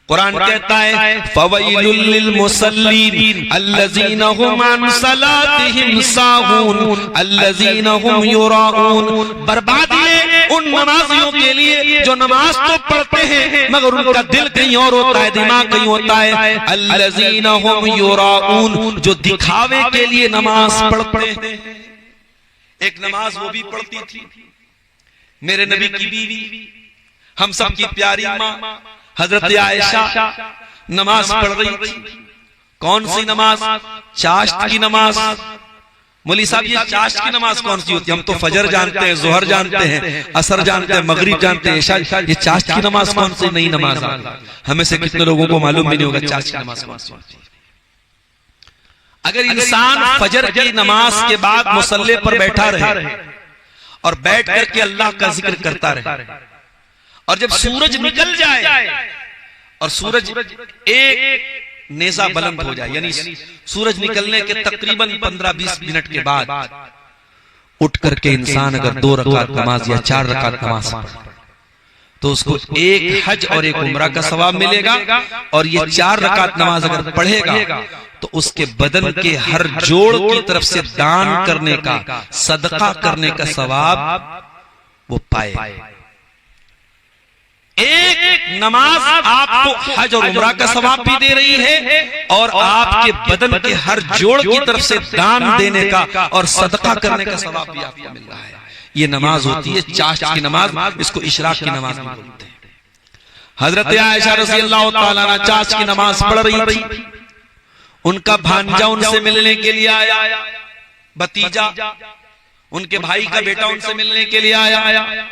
कुरान कहता है फवैलुल लिल मुसल्लीन अल्लज़ीना हुम अन सलातिहिम साहून अल्लज़ीना हुम युराऊन। बर्बादी है उन नमाजियों के लिए जो नमाज तो पढ़ते हैं मगर उनका दिल कहीं और होता है, दिमाग कहीं होता है। अल्लज़ीना हुम युराऊन, जो दिखावे के लिए नमाज पढ़ते हैं। एक नमाज वो भी पढ़ती थी मेरे नबी की बीवी, हम सब की प्यारी माँ हजरत आयशा नमाज पढ़ रही थी। कौन सी नमाज? चाश्त की नमाज। मौलवी साहब ये चाश्त की नमाज कौन सी होती है? हम तो फजर जानते हैं, जोहर जानते हैं, असर जानते हैं, मगरिब जानते हैं, इशा। ये चाश्त की नमाज कौन सी नई नमाज? हमें से कितने लोगों को मालूम भी नहीं होगा चाश्त की नमाज कौन सी होती है। अगर इंसान फजर की नमाज के बाद मुसल्ले पर बैठा रहे और बैठ करके अल्लाह का जिक्र करता रहे और जब सूरज निकल जाए और सूरज एक नेज़ा बुलंद हो जाए, यानी सूरज निकलने के तकरीबन 15-20 मिनट के बाद उठ करके इंसान अगर 2 रकात नमाज या 4 रकात नमाज पढ़े तो उसको एक हज और एक उम्रा का सवाब मिलेगा। और ये 4 रकात नमाज अगर पढ़ेगा तो उसके बदन के हर जोड़ की तरफ से दान करने का, सदका करने का सवाब वो पाए। एक नमाज आपको हज और उम्रा का सवाब भी दे रही है और आपके बदन के हर जोड़ की तरफ से दान देने का और सदका करने का सवाब भी आपको मिल रहा है। ये नमाज होती है चाश्त की नमाज, इसको इशराक की नमाज भी बोलते हैं। हजरत आयशा रज़ी अल्लाह तआला अन्हा चाश्त की नमाज पढ़ रही थी। उनका भांजा उनसे मिलने के लिए आया, भतीजा उनके भाई का बेटा उनसे मिलने के लिए आया।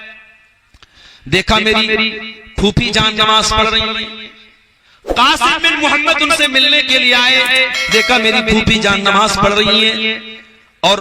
देखा मेरी फूफी जान नमाज पढ़ रही है। कासिम बिन मोहम्मद उनसे मिलने के लिए आए, देखा मेरी फूफी जान नमाज पढ़ रही है और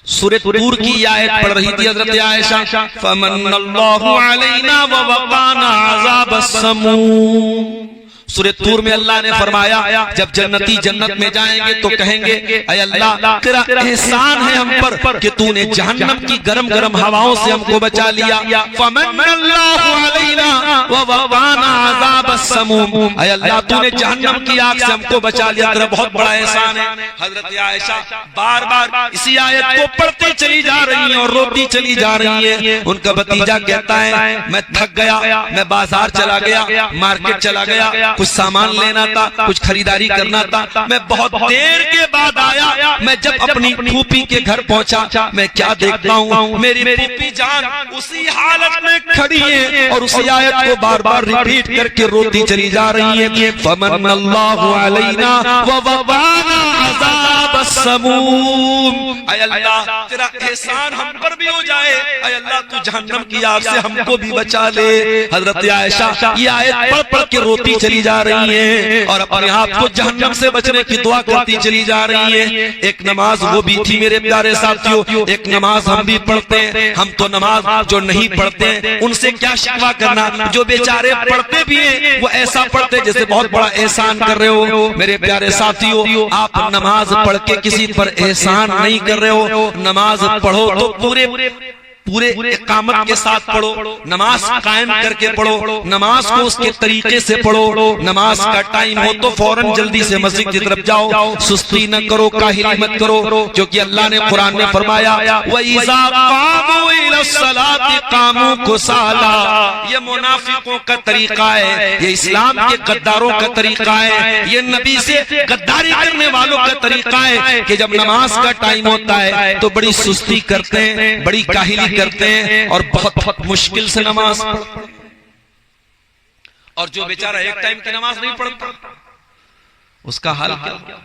सूरह तूर की आयत पढ़ रही थी हजरत आयशा, फमन्नल्लाहु अलैना व वक़ाना अज़ाबस समूम। सूरह तूर में अल्लाह ने फरमाया जब जन्नती जन्नत में जाएंगे तो कहेंगे ऐ अल्लाह तेरा एहसान है हम पर कि तूने जहन्नम की गरम गरम हवाओं से हमको बचा लिया। फमन्नल्लाहु अलैना व वक़ाना अज़ाबस समूम, ऐ अल्लाह तूने जहन्नम की आग से हमको बचा लिया, तेरा बहुत बड़ा एहसान है। हजरत आयशा बार बार इसी आयत को पढ़ती चली जा रही है और रोती चली जा रही है। उनका भतीजा कहता है मैं थक गया, मैं बाजार चला गया, मार्केट चला गया, कुछ सामान लेना था, कुछ खरीदारी करना था, मैं बहुत देर के बाद आया। मैं जब अपनी फूफी के घर पहुंचा मैं क्या देखता हूँ, मेरी फूफी जान उसी हालत में खड़ी है और उसी आयत को बार बार रिपीट करके रोती चली जा रही है। फमन्नल्लाहु अलैना व वक़ाना अज़ाबस समूम, ऐ अल्लाह तेरा एहसान हम पर भी हो जाए, ऐ अल्लाह तू जहन्नम की आग से हमको भी बचा ले। हजरत आयशा ये आयत पढ़ पढ़ के रोती चली जा रही है और अपने आप को जहन्नम से बचने की दुआ करती चली जा रही है। एक नमाज वो भी थी मेरे प्यारे साथियों, एक नमाज हम भी पढ़ते हैं। हम तो नमाज जो नहीं पढ़ते हैं उनसे क्या शिकवा करना, जो बेचारे पढ़ते भी हैं वो ऐसा पढ़ते जैसे बहुत बड़ा एहसान कर रहे हो। मेरे प्यारे साथियों आप नमाज पढ़ के किसी पर एहसान नहीं कर रहे हो। नमाज पढ़ो तो पूरे इकामत के साथ पढ़ो, नमाज कायम करके पढ़ो, नमाज को उसके तरीके से पढ़ो। नमाज का टाइम हो तो फौरन जल्दी से मस्जिद की तरफ जाओ, सुस्ती न करो, काहिली मत करो, क्योंकि अल्लाह ने कुरान में फरमाया वइज़ा क़ामू इलस्सलाति क़ामू कुसाला। ये मुनाफिकों का तरीका है, ये इस्लाम के गद्दारों का तरीका है, ये नबी से गद्दारी करने वालों का तरीका है कि जब नमाज का टाइम होता है तो बड़ी सुस्ती करते हैं, बड़ी काहिली करते हैं और बहुत मुश्किल से नमाज पढ़ते हैं। और जो बेचारा एक टाइम की नमाज नहीं पढ़ता उसका हाल क्या?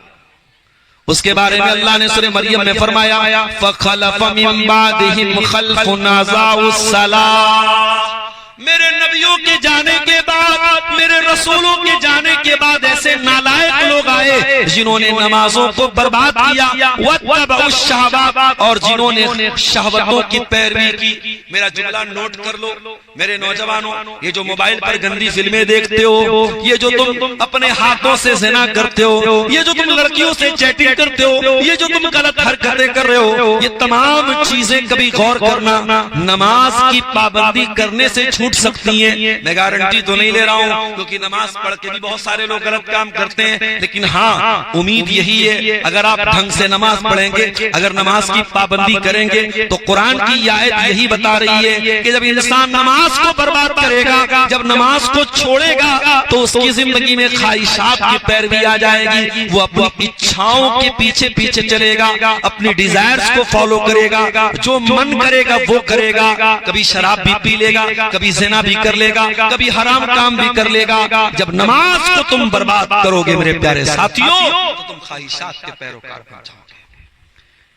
उसके बारे में अल्लाह ने सूरह मरियम में फरमाया फखलफ मिन बादिहिम खल्फुन अज़ाउस सलाह। मेरे नबियों के जाने के बाद, मेरे रसूलों के जाने के बाद ऐसे नालायक लोग आए जिन्होंने नमाजों को बर्बाद किया, वत्तबउश शहवात, और जिन्होंने शहवतों की पैरवी की। मेरा जुमला नोट कर लो मेरे नौजवानों, ये जो मोबाइल पर गंदी फिल्में देखते हो, ये जो तुम अपने हाथों से ज़िना करते हो, ये जो तुम लड़कियों से चैटिंग करते हो, ये जो तुम गलत हरकतें कर रहे हो, ये तमाम चीजें कभी गौर करना, नमाज की पाबंदी करने से छूट सकती हैं। मैं गारंटी तो नहीं ले रहा हूँ, क्योंकि नमाज पढ़ के भी बहुत सारे लोग गलत काम करते हैं, लेकिन हाँ उम्मीद यही है अगर आप ढंग से नमाज पढ़ेंगे, अगर नमाज की पाबंदी करेंगे, तो कुरान की आयत यही बता रही है कि जब इंसान नमाज को बर्बाद करेगा, जब नमाज को छोड़ेगा, तो उसकी जिंदगी में ख्वाहिशात की पैरवी आ जाएगी, वो अपनी इच्छाओं के पीछे पीछे चलेगा, अपनी डिजायर्स को फॉलो करेगा, जो मन करेगा वो करेगा, कभी शराब भी पी लेगा, कभी ज़िना भी कर लेगा, कभी हराम काम भी कर लेगा। जब नमाज को तुम बर्बाद करोगे मेरे प्यारे साथियों, तो तुम ख्वाहिशात के पैरोकार बन जाओगे।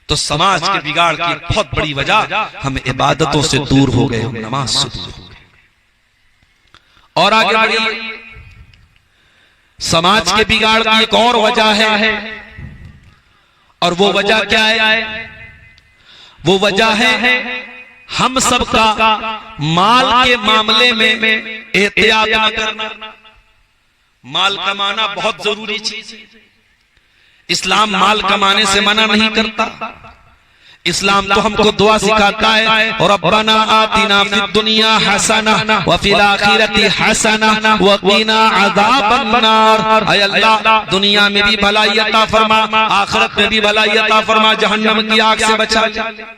तो समाज के बिगाड़ की बहुत बड़ी वजह हम इबादतों से दूर हो गए, हम नमाज से दूर हो गए। और आगे बढ़िए, समाज के बिगाड़ की एक और वजह है, और वो वजह क्या है? वो वजह है हम सबका माल के मामले में एहतियात न करना। माल कमाना बहुत जरूरी चीज है। इस्लाम माल कमाने से मना नहीं करता। इस्लाम तो हमको दुआ सिखाता है, और रब्बना आतिना फिद दुनिया हसना व फिल आखिरति हसना व क़िना अज़ाबन नार। ऐ अल्लाह, दुनिया में भी भलाई अता फरमा, आखिरत में भी भलाई अता फरमा, जहन्नम की आग से बचा ले।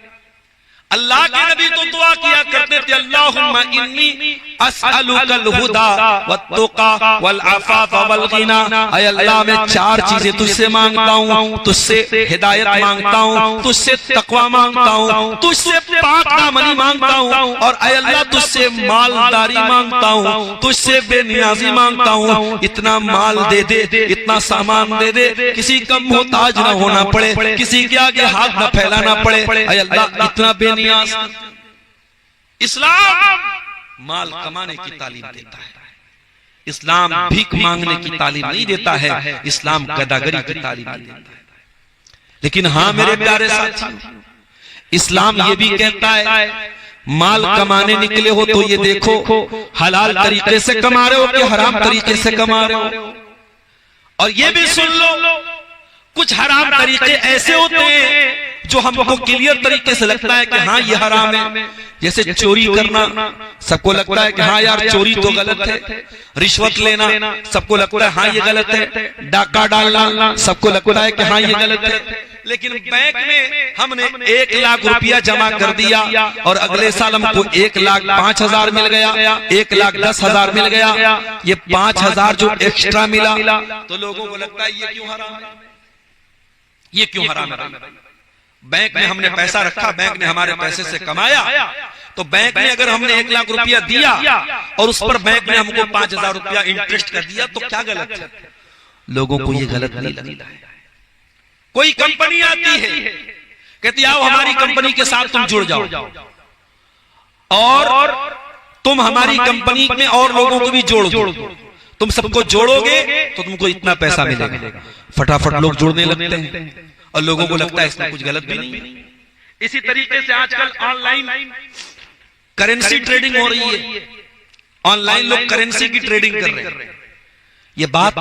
अल्लाह के नबी तो दुआ किया करते थे, अल्लाहुम्मा इन्नी अस्अलुकल हुदा वत्तुका वल अफ़ाफ़ वल ग़िना। ऐ अल्लाह, मैं चार चीजें तुझसे मांगता हूँ, तुझसे हिदायत मांगता हूँ, तुझसे तक़वा मांगता हूँ, तुझसे पाक दामनी मांगता हूँ, और ऐ अल्लाह तुझसे मालदारी मांगता हूँ, तुझसे बेनियाजी मांगता हूँ। इतना माल दे दे, इतना सामान दे दे, किसी का मोहताज न होना पड़े, किसी के आगे हाथ न फैलाना पड़े। ऐ अल्लाह, इतना इस्लाम माल कमाने की तालीम देता है। इस्लाम भीख मांगने की तालीम नहीं देता है, इस्लाम गदागरी की तालीम देता है। लेकिन हाँ मेरे प्यारे साथियों, इस्लाम ये भी कहता है माल कमाने निकले हो तो ये देखो हलाल तरीके से कमा रहे हो कि हराम तरीके से कमा रहे हो। और ये भी सुन लो, कुछ हराम तरीके ऐसे होते हैं जो हमको क्लियर तरीके से लगता है कि हाँ ये हराम है। जैसे चोरी करना, सबको लगता है कि हाँ यार चोरी तो गलत है। रिश्वत लेना, सबको लगता है हाँ ये गलत है। डाका डालना, सबको लगता है कि हाँ ये गलत है। लेकिन बैंक में हमने 1 लाख रुपया जमा कर दिया और अगले साल हमको 1,05,000 मिल गया, 1,10,000 मिल गया। ये 5,000 जो एक्स्ट्रा मिला, तो लोगों को लगता है ये क्यों हराम है, ये क्यों हराम है। बैंक में हमने पैसा रखा, बैंक ने हमारे पैसे से कमाया, तो बैंक में अगर हमने 1 लाख रुपया दिया और उस पर बैंक ने हमको 5,000 रुपया इंटरेस्ट कर दिया, तो क्या गलत है? लोगों को ये गलत नहीं लगता है। कोई कंपनी आती है, कहती आओ हमारी कंपनी के साथ तुम जुड़ जाओ, और तुम हमारी कंपनी में और लोगों को भी जोड़ दो। तुम सबको जोड़ोगे तो तुमको इतना पैसा मिलेगा। फटाफट लोग जुड़ने लगते हैं और लोगों को लगता है इसमें कुछ गलत भी नहीं। इसी तरीके से आजकल ऑनलाइन करेंसी ट्रेडिंग हो रही है। ऑनलाइन लोग करेंसी की ट्रेडिंग कर रहे हैं। ये बात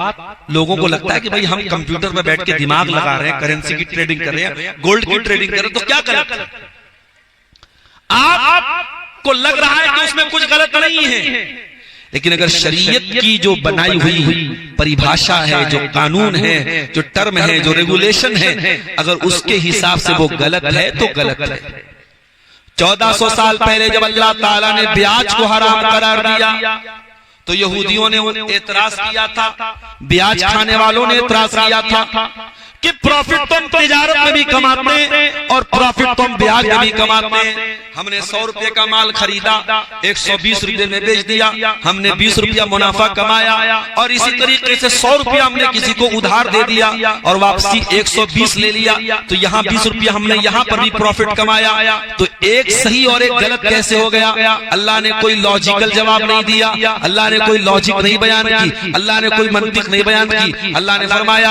लोगों को लगता है कि भाई हम कंप्यूटर पर बैठ के दिमाग लगा रहे हैं, करेंसी की ट्रेडिंग कर रहे हैं, गोल्ड की ट्रेडिंग कर रहे हैं, तो क्या गलत है? आपको लग रहा है कि उसमें कुछ गलत नहीं है, लेकिन अगर शरीयत की जो बनाई हुई परिभाषा है, जो कानून है, जो टर्म है, जो रेगुलेशन है, अगर उसके हिसाब से वो गलत है तो गलत है। 1400 साल पहले जब अल्लाह ताला ने ब्याज को हराम करार दिया, तो यहूदियों ने एतराज किया था, ब्याज खाने वालों ने एतराज किया था कि प्रॉफिट तुम तिजारत में भी कमाते हैं और प्रॉफिट तुम ब्याज में भी कमाते हैं। हमने 100 रुपए का माल खरीदा, 120 रुपए में बेच दिया, हमने 20 रुपया मुनाफा कमाया, और इसी तरीके से 100 रुपया हमने किसी को उधार दे दिया और वापसी 120 ले लिया, तो यहाँ 20 रुपया हमने यहाँ पर भी प्रॉफिट कमाया। तो एक सही और एक गलत कैसे हो गया? अल्लाह ने कोई लॉजिकल जवाब नहीं दिया, अल्लाह ने कोई लॉजिक नहीं बयान की, अल्लाह ने कोई मंतिक नहीं बयान की। अल्लाह ने फरमाया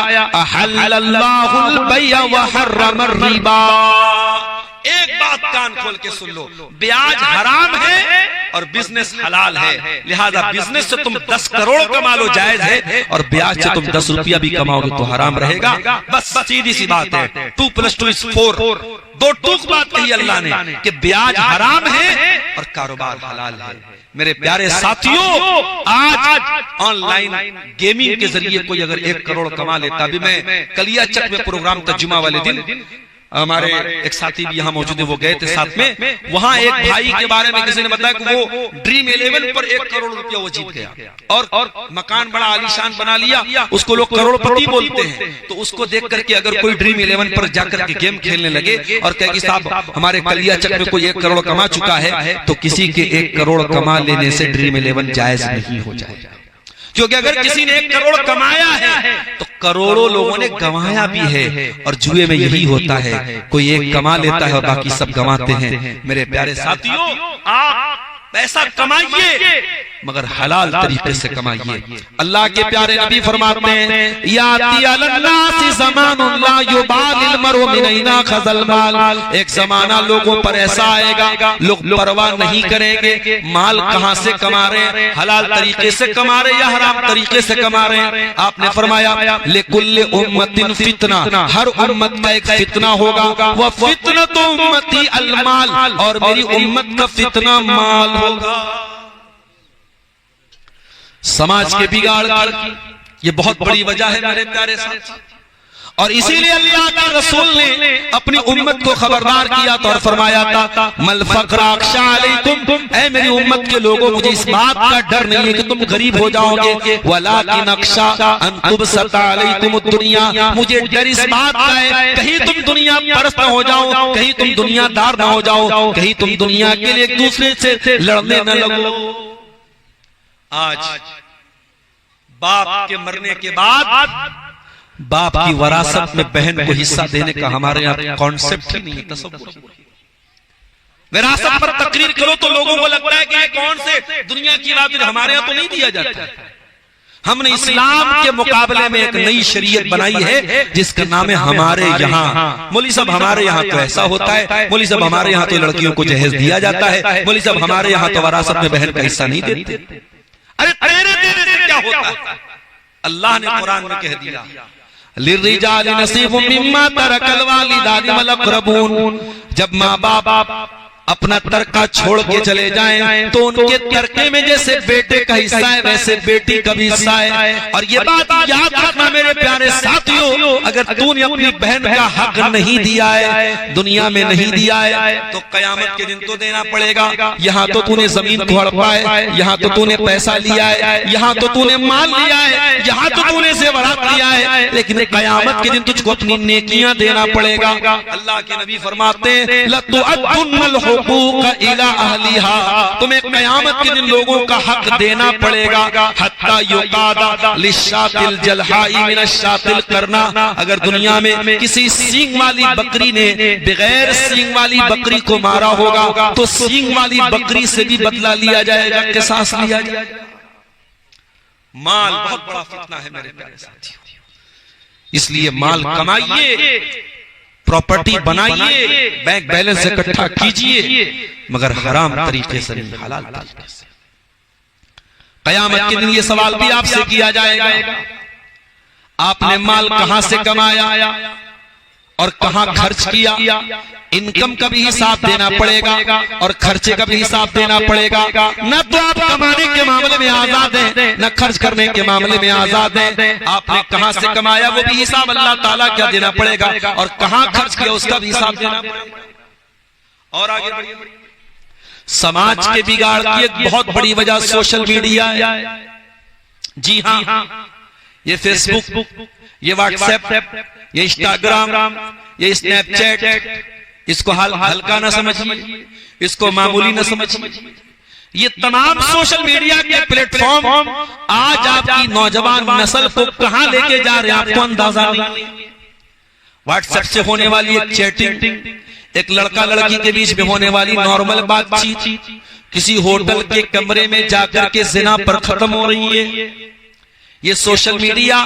एक बात कान खोल के सुन लो, ब्याज हराम है और बिजनेस हलाल है। लिहाजा बिजनेस से तुम 10 करोड़ कमा लो जायज है, और ब्याज से तुम 10 रुपया भी कमाओगे तो हराम रहेगा। बस सीधी सी बात है, 2 + 2 = 4। दो टूक बात कही अल्लाह ने कि ब्याज हराम है और कारोबार हलाल है। मेरे प्यारे साथियों, आज ऑनलाइन गेमिंग के जरिए कोई अगर 1 करोड़ कमा लेता, अभी मैं कलियाचक में प्रोग्राम था जुमा वाले दिन, हमारे एक साथी भी यहाँ मौजूद है, वो गए थे साथ में। वहां एक भाई के बारे में किसी ने बताया कि वो ड्रीम 11 पर 1 करोड़ रुपया वो जीत गया और मकान बड़ा आलीशान बना लिया। उसको लोग करोड़पति बोलते हैं। तो उसको देख करके अगर कोई ड्रीम 11 पर जाकर के गेम खेलने लगे और कहे कि साहब हमारे कलियाचक में कोई 1 करोड़ कमा चुका है, तो किसी के 1 करोड़ कमा लेने से ड्रीम 11 जायज नहीं हो जाएगा। क्योंकि अगर किसी ने 1 करोड़ कमाया है तो करोड़ों लोगों ने गंवाया भी है। और जुए में यही होता है, कोई एक कमा लेता है और बाकी सब गंवाते हैं। मेरे प्यारे साथियों, आप पैसा कमाइए मगर हलाल तरीके से कमाइए। अल्लाह के प्यारे नबी फरमाते हैं, याती अलन्नासी ज़मानुन ला युबालिल मरउ मिन ऐना खज़ल माल। एक जमाना लोगों पर ऐसा आएगा, लोग परवाह नहीं करेंगे माल कहां से कमा रहे हैं, हलाल तरीके से कमा रहे या हराम तरीके से कमा रहे हैं। आपने फरमाया लिकुल्लि उम्मतिन फितना, हर उम्मत का एक फितना होगा। वह फितनतु उम्मती अल माल, और मेरी उम्मत का फितना माल होगा। समाज के बिगाड़ की ये बहुत बड़ी वजह है मेरे प्यारे साथ। और इसीलिए अल्लाह के रसूल ने अपनी उम्मत को खबरदार किया था और फरमाया था, मल फक्र अख्शा अलैकुम, ऐ मेरी उम्मत के लोगों, मुझे इस बात का डर नहीं है कि तुम गरीब हो जाओगे, वलाकिन अख्शा अन तुबसता अलैकुम दुनिया, मुझे डर इस बात का है कहीं तुम दुनिया परस्त न हो जाओ, कहीं तुम दुनियादार न हो जाओ, कहीं तुम दुनिया के लिए एक दूसरे से लड़ने न लगो। आज बाप के मरने के बाद बाप की वरासत में बहन को हिस्सा देने का हमारे यहाँ कॉन्सेप्ट ही नहीं है, तसव्वुर। विरासत पर तकरीर करो तो लोगों को लगता है कि ये कौन से दुनिया की बात है, हमारे यहाँ तो नहीं दिया जाता। हमने इस्लाम के मुकाबले में एक नई शरीयत बनाई है जिसका नाम है हमारे यहाँ। मौलवी साहब हमारे यहाँ तो ऐसा होता है, मौलवी साहब हमारे यहाँ तो लड़कियों को जहेज दिया जाता है, मौलवी साहब हमारे यहाँ तो वरासत में बहन का हिस्सा नहीं देते। अरे तेरे देने से क्या होता है? अल्लाह ने कुरान में कह दिया, लिर्रिजालि नसीबुम मिम्मा तरकल वालिदानि वल अक़रबून। जब माँ बाप अपना तरका छोड़ के चले जाएं तो उनके तरके में जैसे बेटे का हिस्सा है वैसे बेटी का भी हिस्सा है। और ये बात याद रखना मेरे प्यारे साथियों, अगर तूने अपनी बहन का हक नहीं दिया है, दुनिया में नहीं दिया है, तो कयामत के दिन तो देना पड़ेगा। यहाँ तो तूने जमीन को हड़पा है, यहाँ तो तूने पैसा लिया है, यहाँ तो तूने माल लिया है, यहाँ तो तूने जेवरात लिया है, लेकिन कयामत के दिन तुझको अपनी नेकियां देना पड़ेगा। अल्लाह के नबी फरमाते हैं, लतुअद्दुन्नल इला अहलिहा, तुम्हें कयामत के दिन लोगों का हक देना पड़ेगा। हत्ता युकादा लिशातिल जलहाई मिनशातिल करना, अगर दुनिया में किसी सींग वाली बकरी ने बगैर सींग वाली बकरी को मारा होगा तो सींग वाली बकरी से भी बदला लिया जाएगा, किसास लिया जाएगा। माल बहुत बड़ा फितना है मेरे प्यारे साथियों, इसलिए माल कमाइए, प्रॉपर्टी बनाइए, बैंक बैलेंस इकट्ठा कीजिए, मगर हराम तरीके से नहीं, हलाल तरीके से। कयामत के दिन ये सवाल भी आपसे किया जाएगा, आपने माल कहां से कमाया और कहां खर्च किया। इनकम का भी हिसाब देना पड़ेगा और खर्चे का भी हिसाब देना पड़ेगा। न तो आप कमाने के मामले में आजाद हैं, न खर्च करने के मामले में आजाद हैं। आपने कहां से कमाया वो भी हिसाब अल्लाह ताला क्या देना पड़ेगा, और कहां खर्च किया उसका भी हिसाब देना पड़ेगा। और आगे बढ़िए, समाज के बिगाड़ की एक बहुत बड़ी वजह सोशल मीडिया है। जी हाँ, ये फेसबुक, ये व्हाट्सएप, ये इंस्टाग्राम, ये स्नैपचैट, इसको हल्का न समझिए, इसको मामूली न समझिए। ये तमाम सोशल मीडिया के प्लेटफॉर्म आज आपकी नौजवान नस्ल को कहां लेके जा रहे हैं आपको अंदाजा नहीं। व्हाट्सएप से होने वाली एक चैटिंग, एक लड़का लड़की के बीच में होने वाली नॉर्मल बातचीत, किसी होटल के कमरे में जाकर के जिना पर खत्म हो रही है। ये सोशल मीडिया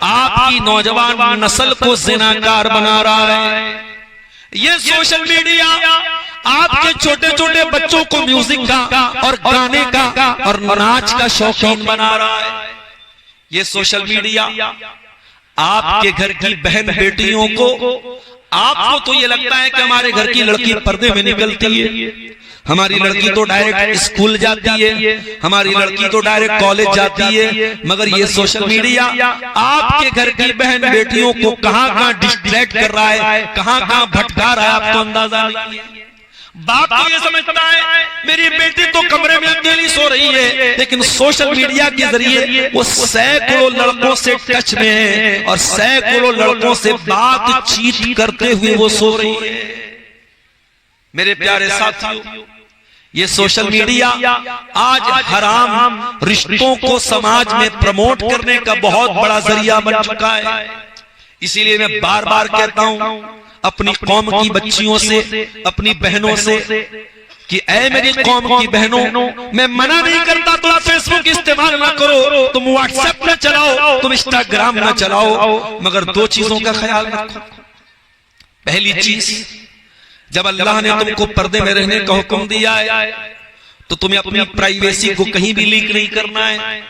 आपकी नौजवान नस्ल को जिनाकार बना रहा है। ये सोशल मीडिया आपके छोटे छोटे बच्चों को म्यूजिक का और गाने का और नाच का शौकीन बना रहा है। ये सोशल मीडिया आपके घर की बहन बेटियों को, आपको तो ये लगता है कि हमारे घर की लड़की पर्दे में निकलती है, हमारी लड़की तो डायरेक्ट स्कूल जाती है, हमारी लड़की तो डायरेक्ट कॉलेज जाती है, मगर ये सोशल मीडिया आपके घर की बहन बेटियों को कहां कहां डिस्ट्रैक्ट कर रहा है, कहां कहां भटका रहा है, आपको अंदाजा नहीं है। बाप तो ये समझता है मेरी बेटी तो कमरे में अकेली सो रही है, लेकिन सोशल मीडिया के जरिए वो सैकड़ों लड़कों से टच में है और सैकड़ों लड़कों से बातचीत करते हुए वो सो रही है। मेरे प्यारे साथियों, ये सोशल मीडिया आज हराम रिश्तों को समाज में प्रमोट करने का बहुत बड़ा जरिया बन चुका है। इसीलिए मैं बार बार कहता हूं अपनी कौम की बच्चियों से, अपनी बहनों से कि ऐ मेरी कौम की बहनों, मैं मना नहीं करता तुम फेसबुक इस्तेमाल ना करो, तुम व्हाट्सएप न चलाओ, तुम इंस्टाग्राम न चलाओ, मगर दो चीजों का ख्याल रखो। पहली चीज, जब अल्लाह ने तुमको पर्दे में रहने का हुक्म दिया है तो तुम्हें अपनी प्राइवेसी को कहीं भी लीक नहीं करना है।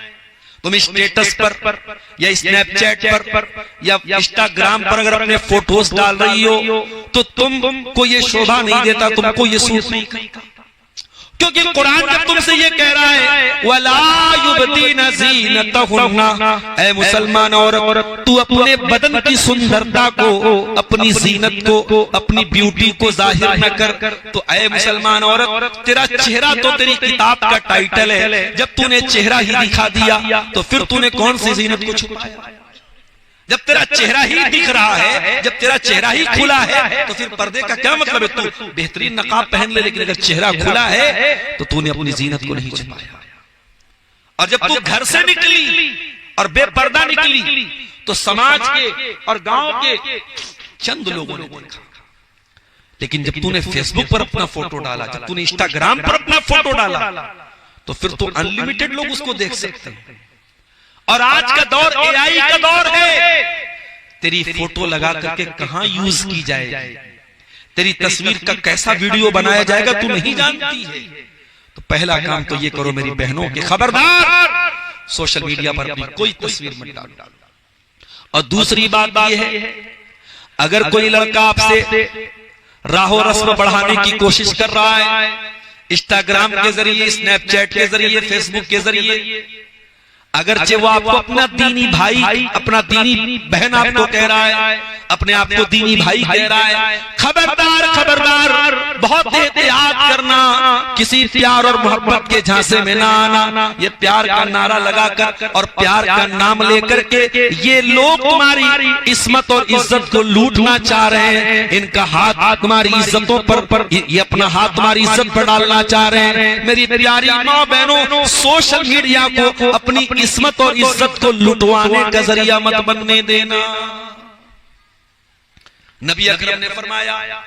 तुम स्टेटस पर या स्नैपचैट पर या इंस्टाग्राम पर अगर अपने फोटोज डाल रही हो तो तुमको ये शोभा नहीं देता, तुमको ये सूट नहीं करता, क्योंकि कुरान जब तुमसे ये कह रहा है वला युबदीना ज़ीनतहुन्ना, ऐ मुसलमान औरत तू अपने बदन की सुंदरता को, अपनी जीनत को, अपनी ब्यूटी को जाहिर न कर। तो ऐ मुसलमान औरत, तेरा चेहरा तो तेरी किताब का टाइटल है, जब तूने चेहरा ही दिखा दिया तो फिर तूने कौन सी जीनत को छुपाया? जब तेरा चेहरा ही दिख रहा है, जब तेरा चेहरा ही खुला है तो फिर पर्दे का क्या मतलब है? तू बेहतरीन नकाब पहन ले, लेकिन अगर चेहरा खुला है तो तूने अपनी जीनत को नहीं छुपाया। और जब तू घर से निकली और बेपर्दा निकली तो समाज के और गांव के चंद लोगों ने देखा, लेकिन जब तूने फेसबुक पर अपना फोटो डाला, जब तूने इंस्टाग्राम पर अपना फोटो डाला तो फिर तो अनलिमिटेड लोग उसको देख सकते हैं। और आज का दौर एआई का दौर है, तेरी फोटो लगा करके कहां यूज की जाएगी, तेरी तस्वीर का कैसा वीडियो बनाया जाएगा तू नहीं जानती है। तो पहला काम तो ये करो मेरी बहनों के, खबरदार सोशल मीडिया पर अपनी कोई तस्वीर मत डालो। और दूसरी बात ये है, अगर कोई लड़का आपसे राहो रस्म बढ़ाने की कोशिश कर रहा है इंस्टाग्राम के जरिए, स्नैपचैट के जरिए, फेसबुक के जरिए, अगरचे वो आपको अपना दीनी भाई, अपना दीनी बहन आपको कह रहा है, अपने आप को दीनी भाई कह रहा है, खबरदार खबरदार, बहुत एहतियात करना, किसी प्यार और मोहब्बत के झांसे में ना आना। ये प्यार का नारा लगाकर और प्यार का नाम लेकर के ये लोग तुम्हारी इस्मत और इज्जत को लूटना चाह रहे हैं। इनका हाथ तुम्हारी इज्जतों पर, ये अपना हाथ तुम्हारी इज्जत पर डालना चाह रहे हैं। मेरी प्यारी माँ बहनों, सोशल मीडिया को अपनी इस्मत और इज्जत को लुटवाने का जरिया मत बनने देना। नबी अकरम ने फरमाया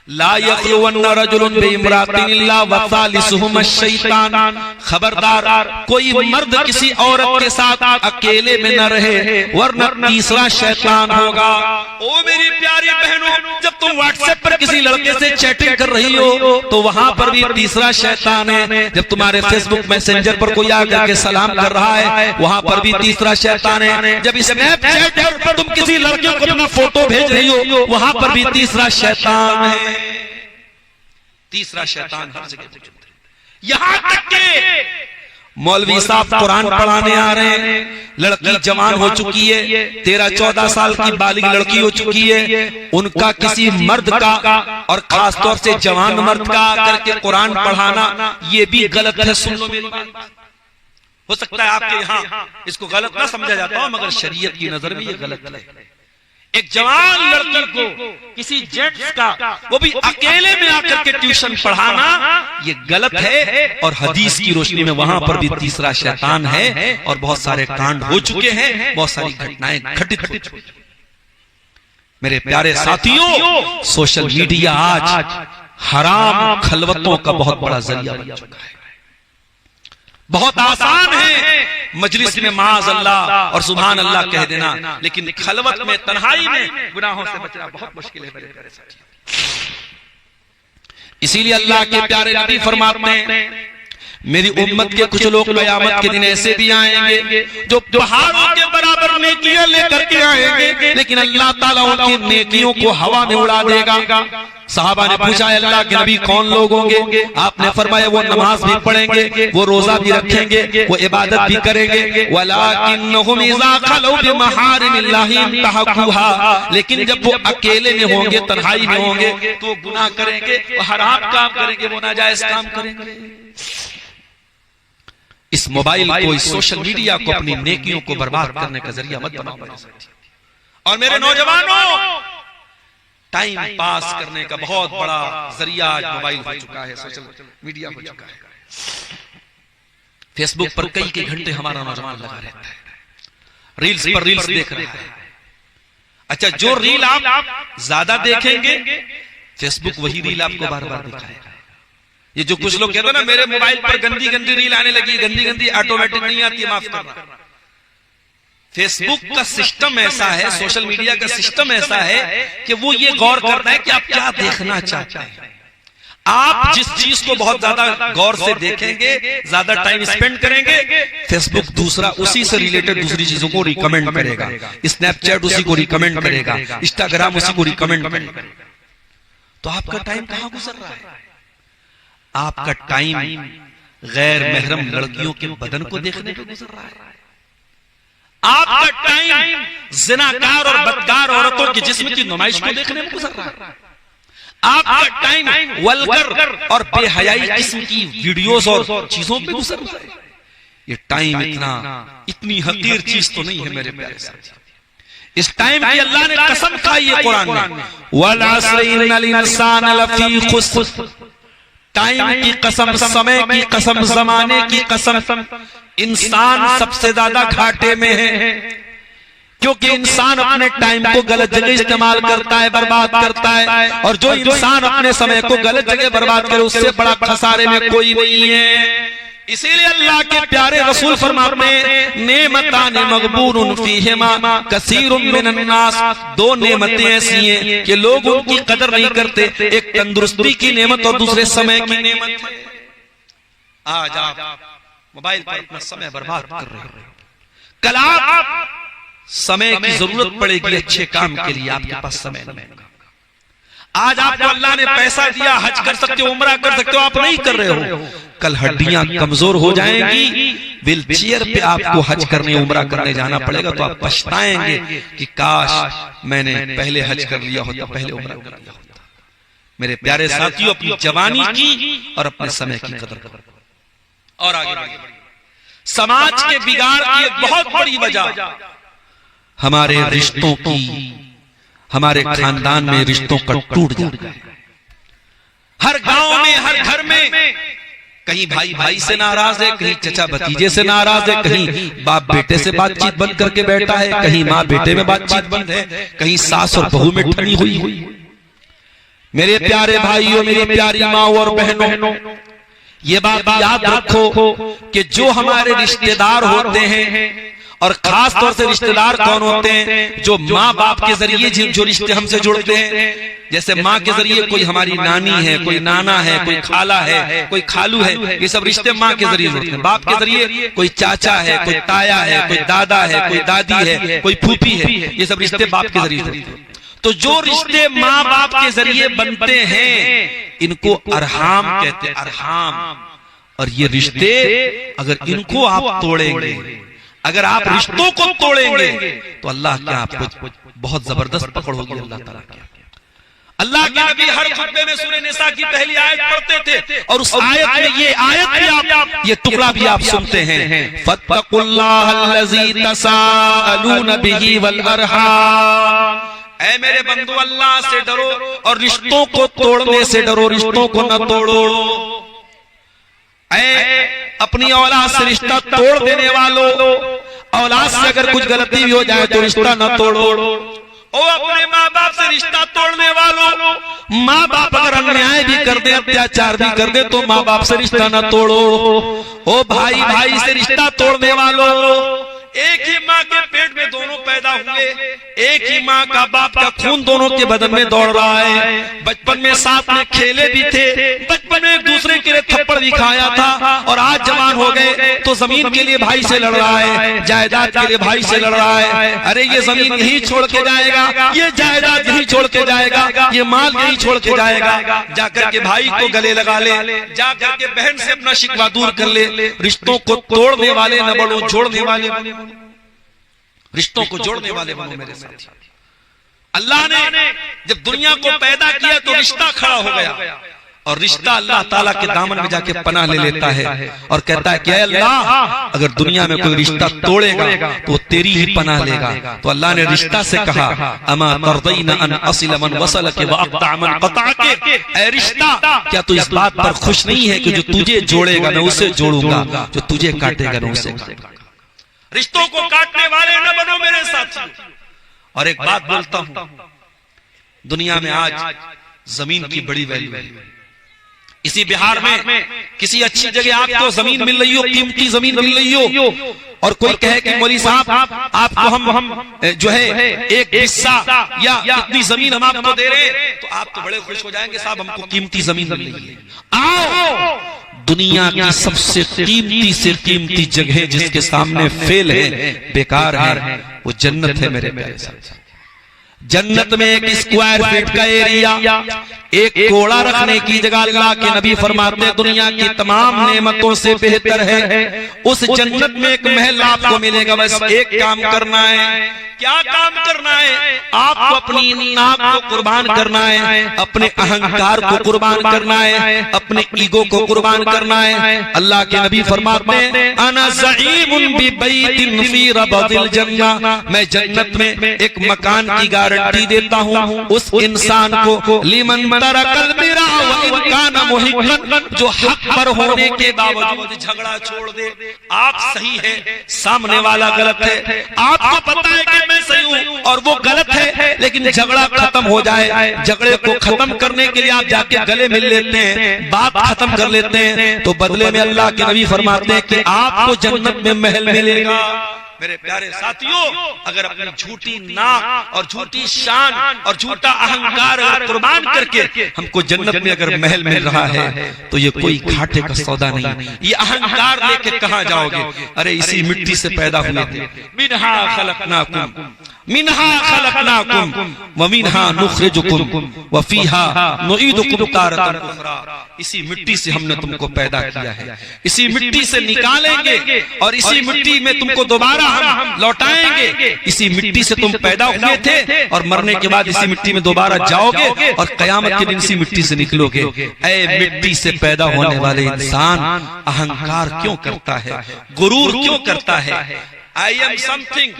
ला यखलुवन्ना रजुलुन बिइम्रातिन इल्ला वसालिसुहुम अश-शैतान, खबरदार कोई मर्द किसी औरत के साथ अकेले में न रहे वरना तीसरा शैतान होगा। ओ मेरी प्यारी बहनों, जब तुम व्हाट्सएप पर किसी लड़के से चैटिंग कर रही हो तो वहां पर भी तीसरा शैतान है। जब तुम्हारे फेसबुक मैसेंजर पर कोई आकर के सलाम कर रहा है वहां पर भी तीसरा शैतान है। जब स्नैपचैट पर तुम किसी लड़के को अपना फोटो भेज रही हो वहां पर भी तीसरा शैतान है। तीसरा शैतान हर जगह मौजूद है। यहां तक के मौलवी साहब कुरान पढ़ाने आ रहे हैं, लड़की जवान हो चुकी है, 13-14 साल की बालिग लड़की हो चुकी है, उनका किसी मर्द का और खासतौर से जवान मर्द का करके कुरान पढ़ाना ये भी गलत है। सुन लो मेरी बात, हो सकता है आपके यहाँ इसको गलत ना समझा जाता हो, मगर शरीयत की नजर में ये गलत है। एक जवान लड़की को किसी जेंट्स का, वो भी अकेले में आकर के ट्यूशन पढ़ाना ये गलत है। और हदीस की रोशनी में वहां पर भी तीसरा शैतान है और बहुत सारे कांड हो चुके हैं, बहुत सारी घटनाएं घटित हो चुकी हैं। मेरे प्यारे साथियों, सोशल मीडिया आज हराम खलवतों का बहुत बड़ा जरिया बन चुका है। बहुत आसान है मजलिस में माज अल्लाह और सुभान अल्लाह कह देना, लेकिन खलवत में, तन्हाई में गुनाहों से बचना बहुत मुश्किल है मेरे प्यारे साथियों। इसीलिए अल्लाह के प्यारे नबी फरमाते हैं, मेरी उम्मत के कुछ लोग कयामत के दिन ऐसे भी आएंगे जो पहाड़ों के बराबर नेकियां लेकर के आएंगे, लेकिन अल्लाह ताला उनकी नेकियों को हवा में उड़ा देगा। साहबा ने पूछा, अल्लाह के नबी कौन लोग होंगे? आपने फरमाया, वो नमाज भी पढ़ेंगे, वो रोजा भी रखेंगे, वो इबादत भी करेंगे, वलाकिन्नहुम इज़ा खलौ बिमहारिमिल्लाहि इंतहकुहा, लेकिन जब वो अकेले में होंगे, तन्हाई में होंगे, तो गुनाह करेंगे, वो हराम काम करेंगे, वो नाजायज काम करेंगे। इस मोबाइल को, इस सोशल मीडिया को अपनी नेकियों को बर्बाद करने का जरिया मत बनाओ। और मेरे नौजवानों, टाइम पास करने का बहुत बड़ा जरिया आज मोबाइल हो चुका है, सोशल मीडिया हो चुका है। फेसबुक पर कई घंटे हमारा नौजवान लगा रहता है, रील्स पर रील्स देख रहा है। अच्छा, जो रील आप ज्यादा देखेंगे, फेसबुक वही रील आपको बार बार दिखाएगा। ये जो कुछ लोग कहते हैं ना, मेरे मोबाइल पर गंदी गंदी रील आने लगी, गंदी गंदी ऑटोमेटिक नहीं आती, माफ करना। फेसबुक का सिस्टम ऐसा है, सोशल मीडिया का सिस्टम ऐसा है कि वो ये गौर करता है कि आप क्या देखना चाहते हैं। आप जिस चीज को बहुत ज्यादा गौर से देखेंगे, ज्यादा टाइम स्पेंड करेंगे, फेसबुक दूसरा उसी से रिलेटेड दूसरी चीजों को रिकमेंड करेगा, स्नैपचैट उसी को रिकमेंड करेगा, इंस्टाग्राम उसी को रिकमेंड करेगा। तो आपका टाइम कहां गुजर रहा है? आपका टाइम गैर महरम लड़कियों के बदन को देखने पे गुजर रहा है। आपका टाइम ज़िनाकार और बदकार औरतों के जिस्म की नुमाइश को देखने में गुजर रहा है। आपका टाइम वल्गर और बेहयाई किस्म की वीडियोस और चीजों पे गुजर रहा है। ये टाइम इतनी हकीर चीज तो नहीं है मेरे प्यारे साथी। इस टाइम की अल्लाह ने कसम खाई है कुरान में, वल अस्र इन्नल इंसान लफी खुस्र। टाइम की कसम, समय की कसम, जमाने की कसम, इंसान सबसे ज्यादा घाटे में है, क्योंकि इंसान अपने टाइम को गलत जगह इस्तेमाल करता है, बर्बाद करता है। और जो इंसान अपने समय को गलत जगह बर्बाद करे, उससे बड़ा खसारे में कोई नहीं है। इसीलिए अल्लाह के प्यारे रसूल फरमाते हैं, नेमतान मगबूरुन फीहिमा कसीरुम मिनन नास। दो नेमतें ऐसी हैं कि लोग उनकी कदर नहीं करते, एक तंदुरुस्ती की नेमत और दूसरे समय की नेमत। आज आप मोबाइल पर अपना समय बर्बाद कर रहे हो, कल आप समय की जरूरत पड़ेगी अच्छे काम के लिए, आपके पास समय नहीं होगा। आज आपको अल्लाह ने पैसा दिया, हज कर सकते हो, उम्रा कर सकते हो, आप नहीं कर रहे हो। कल हड्डियां कमजोर हो जाएंगी, व्हील चेयर पे आपको हज करने, उम्रा करने जाना पड़ेगा, तो आप पछताएंगे कि काश मैंने पहले हज कर लिया होता, पहले उम्रा कर लिया होता। मेरे प्यारे साथियों, अपनी जवानी की और अपने समय की कदर करो। और आगे बढ़िए। समाज के बिगाड़ की एक बहुत बड़ी वजह हमारे रिश्तों की, हमारे खानदान में रिश्तों का टूट जाना। हर गांव में, हर घर में कहीं भाई भाई से नाराज है, कहीं चचा भतीजे से नाराज है, कहीं बाप बेटे से बातचीत बंद करके बैठा है, कहीं माँ बेटे में बातचीत बंद है, कहीं सास और बहू में ठनी हुई। मेरे प्यारे भाइयों, मेरी प्यारी माँ और बहनों, ये बात याद रखो कि जो हमारे रिश्तेदार होते हैं, और खास तौर से रिश्तेदार कौन होते हैं? जो माँ बाप के जरिए जो रिश्ते हमसे जुड़ते हैं। जैसे माँ के जरिए कोई हमारी नानी है, कोई नाना है, कोई खाला है, कोई खालू है, ये सब रिश्ते माँ के जरिए जुड़ते हैं। बाप के जरिए कोई चाचा है, कोई ताया है, कोई दादा है, कोई दादी है, कोई फूफी है, ये सब रिश्ते बाप के जरिए जुड़ते हैं। तो जो रिश्ते माँ बाप के जरिए बनते हैं, इनको अरहाम कहते हैं, अरहाम। और ये रिश्ते अगर इनको आप तोड़ेंगे, अगर आप रिश्तों को तोड़ेंगे, तो अल्लाह क्या आपको बहुत जबरदस्त पकड़ होगी। अल्लाह ताला क्या, अल्लाह के नबी हर खुतबे में सूरह निसा की पहली आयत पढ़ते थे, और उस आयत में ये आयत भी आप, ये टुकड़ा भी आप सुनते हैं, फत्तकुल्लाहल्लज़ी तसाअलून बिही वल अरहाम। ऐ मेरे बंधु, अल्लाह से डरो और रिश्तों को तोड़ने से डरो, रिश्तों को न तोड़ो। अपनी औलाद से रिश्ता तोड़ देने वालों, औलाद से अगर कुछ गलती भी हो जाए तो रिश्ता न तोड़ो। ओ अपने माँ बाप से रिश्ता तोड़ने वालों, माँ बाप अगर अन्याय भी कर दे, अत्याचार भी कर दे, तो माँ बाप से रिश्ता न तोड़ो। ओ भाई भाई से रिश्ता तोड़ने वालों, एक ही माँ माँ के पेट में दोनों पैदा हुए, एक ही माँ का बाप का खून दोनों के बदन में दौड़ रहा है। बचपन में साथ में खेले भी थे, बचपन में एक दूसरे के लिए थप्पड़ भी खाया था, और आज जवान हो गए तो जमीन के लिए भाई से लड़ रहा है, जायदाद के लिए भाई से लड़ रहा है। अरे ये जमीन यही छोड़ के जाएगा, ये जायदाद यही छोड़ के जाएगा, ये माल यही छोड़ के जाएगा। जाकर के भाई को गले लगा ले, जाकर के बहन से अपना शिकवा दूर कर ले। रिश्तों को तोड़ने वाले न बनो, जोड़ने वाले बनो। रिश्तों को जोड़ने वाले बनो मेरे साथ। अल्लाह ने जब दुनिया को पैदा किया तो रिश्ता खड़ा हो गया, और रिश्ता अल्लाह ताला के दामन में जाके पनाह ले लेता है और कहता है कि अल्लाह, अगर दुनिया में कोई रिश्ता तोड़ेगा तो तेरी ही पनाह लेगा। तो अल्लाह ने रिश्ता से कहा, अमा तर्दीना अन असिल मन वसलके व अक़ता मन क़ताके, ऐ रिश्ता, क्या तू इस बात पर खुश नहीं है कि जो तुझे जोड़ेगा मैं उसे जोड़ूंगा, जो तुझे काटेगा मैं उसे काटूंगा। रिश्तों को काटने वाले न बनो मेरे साथ। और एक बात बोलता हूं, दुनिया में आज जमीन की बड़ी वैल्यू है। इसी बिहार में किसी अच्छी जगह आपको जमीन मिल रही हो, कीमती जमीन मिल रही हो, और कोई कहे कि मौलवी साहब आपको हम जो है एक हिस्सा या इतनी जमीन हम आपको दे रहे हैं, तो आप तो बड़े खुश हो जाएंगे, साहब हमको कीमती जमीन मिल रही है। आओ, दुनिया की सबसे कीमती से कीमती जगह जिसके सामने फेल है, बेकार है, वो जन्नत है मेरे प्यारे साथ। जन्नत में एक स्क्वायर फीट का एरिया, एक कोड़ा रखने की जगह, अल्लाह के नबी फरमाते हैं दुनिया की तमाम नेमतों से बेहतर है। उस जन्नत में एक महल आपको मिलेगा, बस एक काम करना है। क्या काम करना है? आपको अपनी नाक को कुर्बान करना है, अपने अहंकार को कुर्बान करना है, अपने ईगो को कुर्बान करना है। अल्लाह के नबी फरमाते हैं, अना ज़ईमुन बिबैतिन फी रबदिल जन्नह, मैं जन्नत में एक मकान की गारंटी देता हूँ उस इंसान को, लिमन तरकल बिरा व इन काना मुहिक्कन, जो हक पर होने के बावजूद झगड़ा छोड़ दे। आप सही है, सामने वाला गलत है, आपको पता है कि मैं सही हूँ और वो गलत है, लेकिन झगड़ा खत्म हो जाए। झगड़े को खत्म करने के लिए आप जाके गले मिल लेते हैं, बात खत्म कर लेते हैं, तो बदले में अल्लाह के नबी फरमाते हैं कि आपको जन्नत में महल मिलेगा। मेरे प्यारे साथियों, अगर अपनी झूठी नाक और झूठी शान और झूठा अहंकार कुर्बान करके हमको जन्नत में अगर महल मिल रहा है, तो ये कोई घाटे का सौदा नहीं। ये अहंकार लेके कहां जाओगे? अरे इसी मिट्टी से पैदा हुए थे, मिनहा खलकनाकुम मिनहा खलकनाकुम व मिनहा नुखरिजुकुम व फीहा नुईदुकुम तारतन उखरा। इसी मिट्टी से हमने तुमको पैदा किया है, इसी मिट्टी से निकालेंगे और इसी मिट्टी में तुमको दोबारा हम लौटाएंगे। इसी मिट्टी से तुम पैदा हुए थे और मरने के बाद इसी मिट्टी में दोबारा जाओगे और कयामत के दिन इसी मिट्टी से निकलोगे। ऐ मिट्टी से पैदा होने वाले इंसान, अहंकार क्यों करता है, गुरूर क्यों करता है? I am something,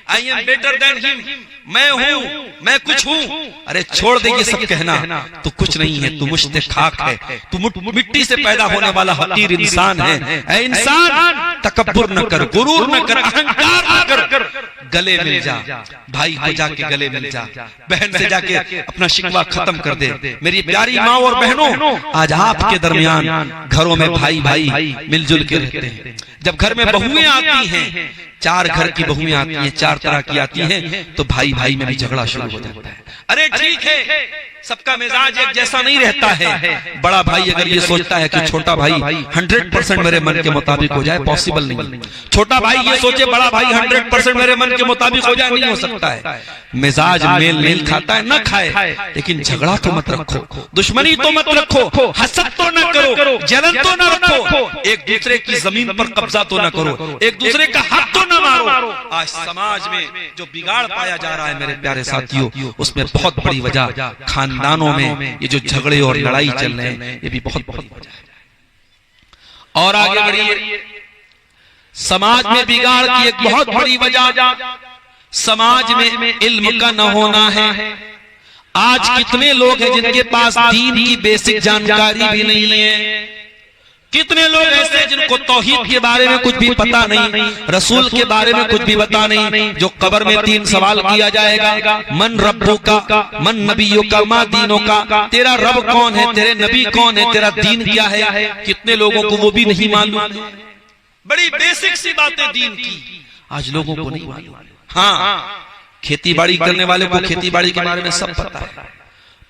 I am better than him, मैं हूँ, मैं कुछ हूँ। अरे छोड़ दे ये सब कहना, तू कुछ नहीं है, तू मुश्ते खाक है, तू मिट्टी से पैदा होने वाला हकीर इंसान है। ऐ इंसान, तकब्बुर न कर, गुरूर न कर, अहंकार न कर, गले मिल जा, भाई को जाके गले मिल जा, बहन से जाके अपना शिकवा खत्म कर दे। मेरी प्यारी माँ और बहनों, आज आपके दरमियान घरों में भाई भाई मिलजुल के रहते हैं। जब घर में बहुएं आती हैं, चार घर की बहुएं आती हैं, चार तरह की आती हैं, तो भाई भाई में भी झगड़ा शुरू हो जाता है। अरे ठीक है, सबका मिजाज एक जैसा नहीं रहता है। बड़ा भाई अगर ये सोचता है कि छोटा भाई 100% मेरे मन के मुताबिक हो जाए, पॉसिबल नहीं। छोटा भाई ये सोचे बड़ा भाई 100% मेरे मन के मुताबिक हो जाए, नहीं हो सकता है। मिजाज मेल नहीं खाता है, न खाए, लेकिन झगड़ा तो मत रखो, दुश्मनी तो मत रखो, हसद तो न करो, जलन तो न रखो, एक दूसरे की जमीन पर कब्जा तो न करो, एक दूसरे का हक तो न मारो। आज समाज में जो बिगाड़ पाया जा रहा है मेरे प्यारे साथियों, उसमें बहुत बड़ी वजह खानदानों में ये जो झगड़े और लड़ाई चल रहे हैं, ये भी बहुत बड़ी वजह है। और आगे बढ़िए, समाज में बिगाड़ की एक बहुत बड़ी वजह समाज में इल्म का न होना है। आज कितने लोग हैं जिनके पास दीन की बेसिक जानकारी भी नहीं है। कितने लोग ऐसे हैं जिनको तौहीद के बारे में कुछ भी पता नहीं, रसूल के बारे में कुछ भी पता नहीं। जो कब्र में 3 सवाल किया जाएगा, मन रब्बु का, मन नबियों का, मा दीनों का, तेरा रब कौन है, तेरे नबी कौन है, तेरा दीन क्या है। कितने लोगों को वो भी नहीं मालूम। बड़ी बेसिक सी बातें दीन की। आज लोगों को नहीं मालूम। हाँ, खेती बाड़ी करने वाले को खेती बाड़ी के बारे में सब पता है,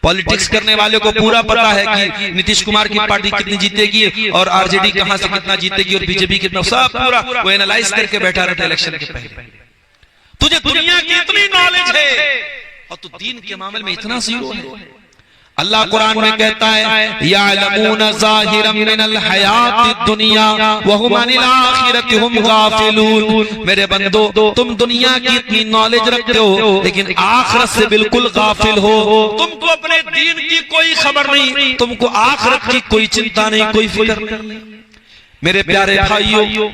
पॉलिटिक्स करने वाले को पूरा पता है कि नीतीश कुमार की पार्टी कितनी जीतेगी और आरजेडी कहां से कितना जीतेगी और बीजेपी कितना, सब पूरा वो एनालाइज करके बैठा रहता है इलेक्शन के पहले। तुझे दुनिया की इतनी नॉलेज है और तू दीन के मामले में इतना जीरो है। अल्लाह कुरान में कहता है यालमून ज़ाहिरम मिनल हयातिद दुनिया व हुम अनिल आखिरति हुम गाफिलून। मेरे बंदो, तुम दुनिया की इतनी नॉलेज रखते हो लेकिन आखिरत से बिल्कुल गाफिल हो। तुमको अपने दीन की कोई खबर नहीं, तुमको आखिरत की कोई चिंता नहीं, कोई फिक्र नहीं। मेरे प्यारे भाइयों,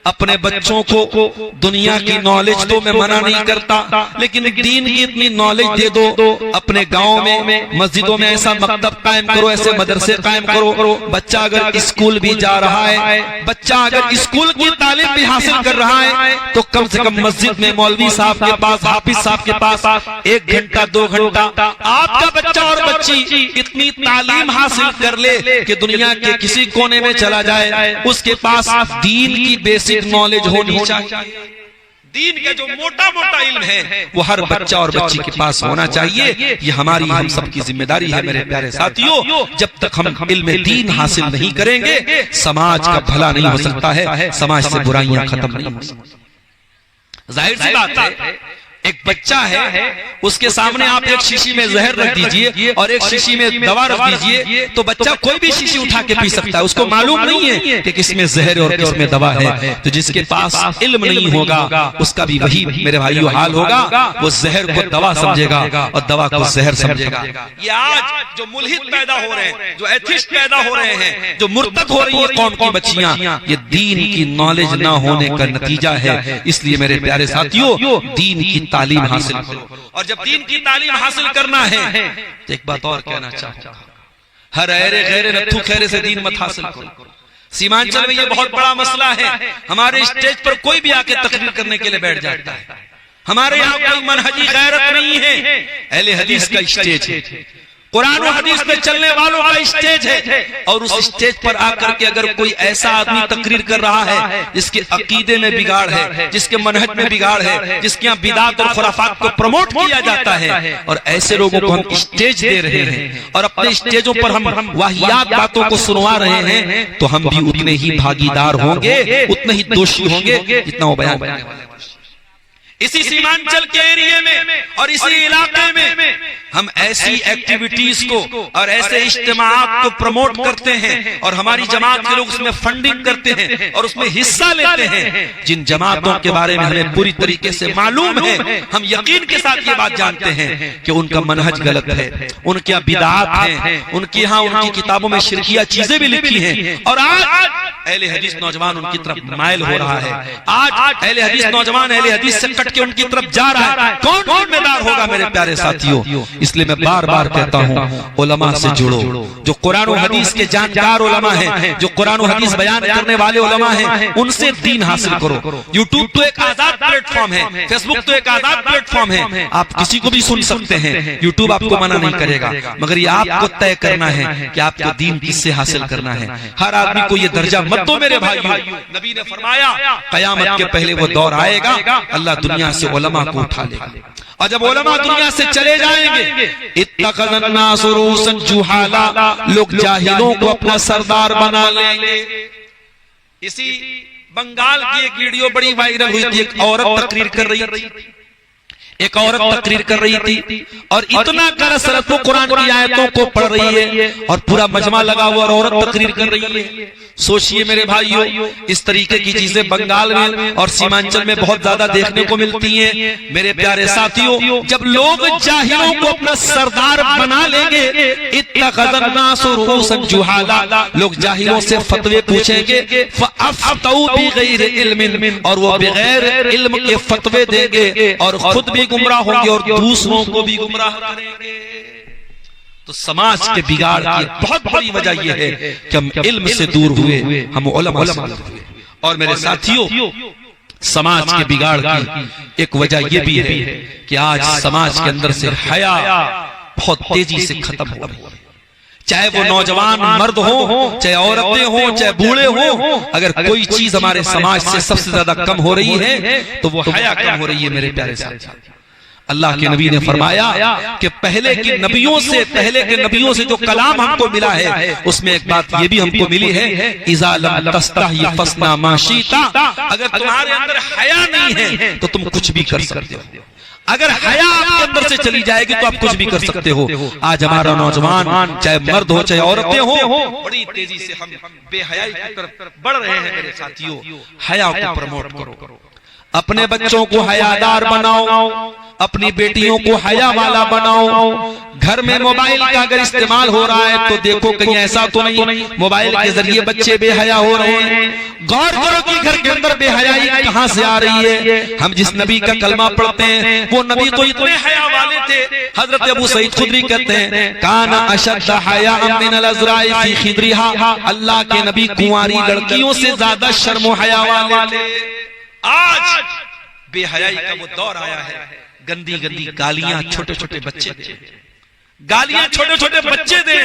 अपने बच्चों को दुनिया की नॉलेज तो मैं मना नहीं करता, लेकिन दीन की इतनी नॉलेज दे दो। अपने गांव में मस्जिदों में ऐसा मकतब कायम करो, ऐसे मदरसे कायम करो। बच्चा अगर स्कूल भी जा रहा है, बच्चा अगर स्कूल की तालीम भी हासिल कर रहा है, तो कम से कम मस्जिद में मौलवी साहब के पास, हाफिज साहब के पास 1 घंटा 2 घंटा आपका बच्चा और बच्ची इतनी तालीम हासिल कर ले कि दुनिया के किसी कोने में चला जाए, उसके पास दीन की बेसिक नॉलेज होनी चाहिए। दीन का जो मोटा मोटा इल्म है वो हर बच्चा और बच्ची के पास होना चाहिए। ये हमारी, हम सबकी जिम्मेदारी है मेरे प्यारे साथियों। जब तक हम इल्म दीन हासिल नहीं करेंगे, समाज का भला नहीं हो सकता है, समाज से बुराइयां खत्म नहीं हो सकती। जाहिर सी बात है, एक बच्चा है, उसके सामने आप एक शीशी में जहर रख दीजिए और एक शीशी में दवा रख दीजिए, तो बच्चा कोई भी शीशी उठा के पी सकता है। उसको मालूम नहीं है कि किसमें जहर और किसमें दवा है। तो जिसके पास इल्म नहीं होगा, उसका भी वही मेरे भाइयों हाल होगा। वो जहर को दवा समझेगा और दवा को जहर समझेगा। ये आज जो मुल्हिद पैदा हो रहे हैं, जो एथिस्ट पैदा हो रहे हैं, जो मुर्तद हो रही है कौम की बच्चियां, ये दीन की नॉलेज ना होने का नतीजा है। इसलिए मेरे प्यारे साथियों, दीन की तालीम हासिल करो। और जब दीन की तालीम हासिल करना है तो एक बात और कहना चाहूंगा, हर ऐरे गैरे नत्थु खैरे से दीन मत हासिल करो। सीमांचल में ये बहुत बड़ा मसला है। हमारे स्टेज पर कोई भी आके तकरीर करने के लिए बैठ जाता है। हमारे यहाँ कोई मनहजी गैरत नहीं है, अहले हदीस का स्टेज है, कुरान और हदीस पे चलने वालों का स्टेज है। और उस स्टेज पर आकर के अगर कोई ऐसा आदमी तकरीर कर रहा है जिसके अकीदे में बिगाड़ है, जिसके मनहज में बिगाड़ है, जिसके यहाँ बिदात और खुराफात को प्रमोट किया जाता है, और ऐसे लोगों को हम स्टेज दे रहे हैं और अपने स्टेजों पर हम वाहियात बातों को सुनवा रहे हैं, तो हम भी उतने ही भागीदार होंगे, उतने ही दोषी होंगे जितना वो बयान करने वाले। इसी सीमांचल के एरिया में और इसी इलाके में हम ऐसी एक्टिविटीज को और ऐसे इज्तिमाआत को प्रमोट करते हैं और हमारी जमात के लोग उसमें फंडिंग करते हैं और उसमें हिस्सा लेते हैं, जिन जमातों के बारे में हमें पूरी तरीके से मालूम है, हम यकीन के साथ ये बात जानते हैं कि उनका मनहज गलत है, उनके यहाँ बिदात है, उनके यहाँ उनकी किताबों में शिरकिया चीजें भी लिखी हैं। और आज अहले हदीस नौजवान उनकी तरफ माइल हो रहा है। आज अहले हदीस नौजवान अहले हदीस से कट के उनकी तरफ जा रहा है। कौन जिम्मेदार होगा मेरे प्यारे साथियों? इसलिए मैं बार बार कहता हूँ, उलमा से जुड़ो, जो कुरान और हदीस के जानकार उलमा हैं, जो कुरान और हदीस बयान करने वाले उलमा हैं, उनसे दीन हासिल करो। यूट्यूब तो एक आजाद प्लेटफॉर्म है, फेसबुक तो एक आजाद प्लेटफॉर्म है, आप किसी को भी सुन सकते हैं, यूट्यूब आपको मना नहीं करेगा, मगर ये आपको तय करना है कि आपको दीन किससे हासिल करना है। हर आदमी को ये दर्जा मत दो मेरे भाइयों। नबी ने फरमाया कयामत के पहले वो दौर आएगा, अल्लाह दुनिया से उलमा को उठा लेगा, और जब उलमा दुनिया से चले जाएंगे, इत्तखज़न्नास रूसन जुहाला, लोग जाहिलों को अपना सरदार बना लेंगे। इसी बंगाल की एक वीडियो बड़ी वायरल हुई थी, एक औरत तकरीर कर रही थी, एक औरत तकरीर कर रही थी और इतना करसरत वो कुरान की आयतों को पढ़ रही है और पूरा मजमा लगा हुआ और औरत तकरीर कर रही है। सोचिए मेरे भाइयों, इस तरीके की चीजें बंगाल में और सीमांचल में बहुत ज्यादा देखने को मिलती हैं। मेरे प्यारे साथियों, जब लोग जाहिलों को अपना सरदार बना लेंगे, इत्तखज़न्नास रूसन जुहाला, लोग जाहिलों से फतवे पूछेंगे, फ़अफ़्तऊ बिग़ैरि इल्मिन, और वो बगैर इल्म के फतवे देंगे और खुद भी गुमराह होंगे और दूसरों को भी गुमराह करेंगे। तो समाज के बिगाड़ की बहुत बड़ी वजह यह है कि हम इल्म से दूर हुए, हम उलमा से दूर हुए। और मेरे साथियों, समाज के बिगाड़ की एक वजह यह भी है कि आज समाज के अंदर से हया बहुत तेजी से खत्म हो रही है। चाहे वो नौजवान मर्द हो, चाहे औरतें हो, चाहे बूढ़े हो, अगर कोई चीज हमारे समाज से सबसे ज्यादा कम हो रही है तो वो हया कम हो रही है मेरे प्यारे साथी। अल्लाह के नबी ने फरमाया कि पहले के नबियों से जो कलाम हमको मिला है उसमें एक बात ये भी हमको मिली है, इज़ा लम तस्तही फस्ना मा शीता, अगर तुम्हारे अंदर हया नहीं है तो तुम कुछ भी कर सकते हो। अगर हया आपके अंदर से चली जाएगी तो आप कुछ भी कर सकते हो। आज हमारा नौजवान चाहे मर्द हो चाहे औरतें हो, बड़ी तेजी से हम बेहयाई की तरफ बढ़ रहे हैं मेरे साथियों। हया को प्रमोट करो, अपने बच्चों को हयादार बनाओ, अपनी बेटियों को हया वाला बनाओ। घर में मोबाइल का अगर इस्तेमाल हो रहा है तो देखो कहीं ऐसा तो नहीं मोबाइल के जरिए बच्चे बेहया हो रहे हैं। गौर करो कि घर के अंदर बेहयाई कहां से आ रही है। हम जिस नबी का कलमा पढ़ते हैं वो नबी तो इतने हया वाले थे। हजरत अबू सईद खुदरी कहते हैं काना अशद्द हया मिन अल-अज़राई फी खिदरिहा, अल्लाह के नबी कुंवारी लड़कियों से ज्यादा शर्म और हया वाले। आज बेहयाई का वो दौर आया है, गंदी गंदी गालियां छोटे छोटे बच्चे दे, गालियां छोटे छोटे बच्चे दे।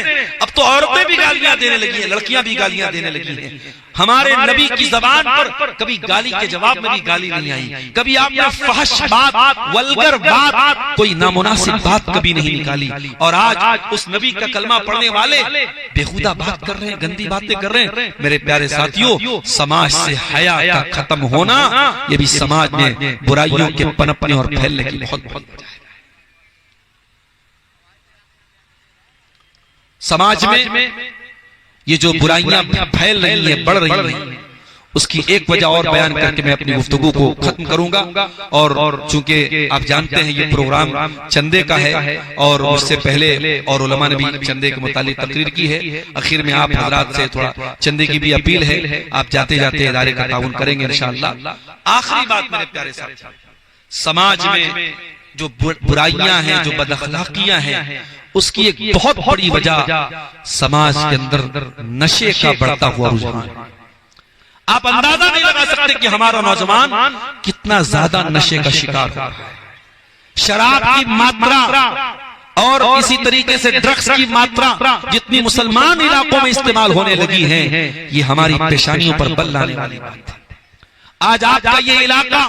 अब तो औरतें भी गालियां देने लगी हैं, लड़कियां भी गालियां देने लगी हैं। हमारे नबी की जबान पर कभी गाली के जवाब में भी गाली नहीं आई, कभी आपने फहश बात, वल्गर बात, कोई नामुनासिब बात कभी नहीं निकाली। और आज उस नबी का कलमा पढ़ने वाले बेहुदा बात कर रहे हैं, गंदी बातें कर रहे हैं। मेरे प्यारे साथियों, समाज से हया का खत्म होना ये भी समाज में बुराइयों के पनपने और फैलने की बहुत वजह है। समाज में ये जो बुराइयां फैल रही हैं, बढ़ रही हैं, उसकी एक वजह और बयान करके मैं अपनी गुफ्तगू को खत्म करूंगा। और चूंकि आप जानते हैं ये प्रोग्राम चंदे का है और उससे पहले और उलमा ने भी चंदे के मुतालिक तकरीर की है। आखिर में आप हजरात से थोड़ा चंदे की भी अपील है, आप जाते जाते इदारे का ताउन करेंगे इंशाअल्लाह। आखिरी बात मेरे प्यारे साथी, समाज में जो बुराइयां हैं, जो बदअखलाकियां हैं, उसकी एक बहुत बड़ी वजह समाज के अंदर नशे का बढ़ता हुआ रुझान। आप अंदाजा नहीं लगा सकते कि हमारा नौजवान कितना ज्यादा नशे का शिकार हो रहा है। शराब की मात्रा और इसी तरीके से ड्रग्स की मात्रा जितनी मुसलमान इलाकों में इस्तेमाल होने लगी है, ये हमारी पेशानियों पर बल लाने वाली बात है। आज आपका ये इलाका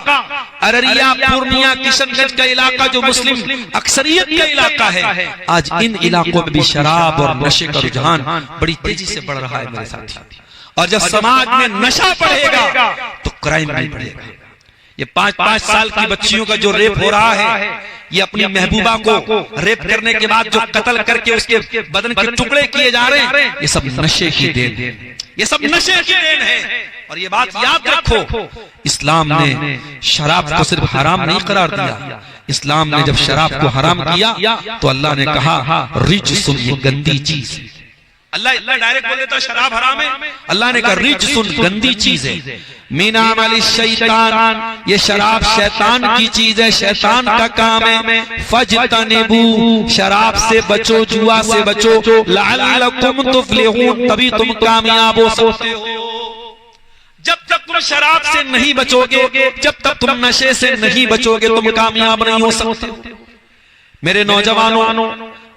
अररिया, पूर्णिया, किशनगंज का इलाका जो मुस्लिम अक्सरियत का इलाका है, आज इन इलाकों में भी शराब और नशे का रुझान बड़ी तेजी से बढ़ रहा है मेरे साथी। और जब समाज में नशा बढ़ेगा तो क्राइम भी बढ़ेगा। ये 5-5 साल की बच्चियों का जो रेप हो रहा है, ये अपनी महबूबा को रेप करने के बाद जो कत्ल करके उसके बदन के टुकड़े किए जा रहे हैं, ये सब नशे की देन, ये सब नशे की देन है। और ये बात याद रखो, इस्लाम ने शराब को सिर्फ हराम नहीं करार दिया। इस्लाम ने जब शराब को हराम किया तो अल्लाह ने कहा रिज्सुन, ये गंदी चीज। अल्लाह डायरेक्ट बोल देता शराब हराम है, अल्लाह ने कहा रिज्सुन, गंदी चीज है। मीना अमल शैतान, ये शराब शैतान की चीज है, शैतान का काम है। फजतनिबू, शराब से बचो, जुआ से बचो, लअल्लकुम तुफ्लिहून, तभी तुम कामयाब हो सकते हो। जब तक तुम शराब से नहीं बचोगे, जब तक तुम नशे से नहीं बचोगे, तुम कामयाब नहीं हो सकते। मेरे नौजवानों,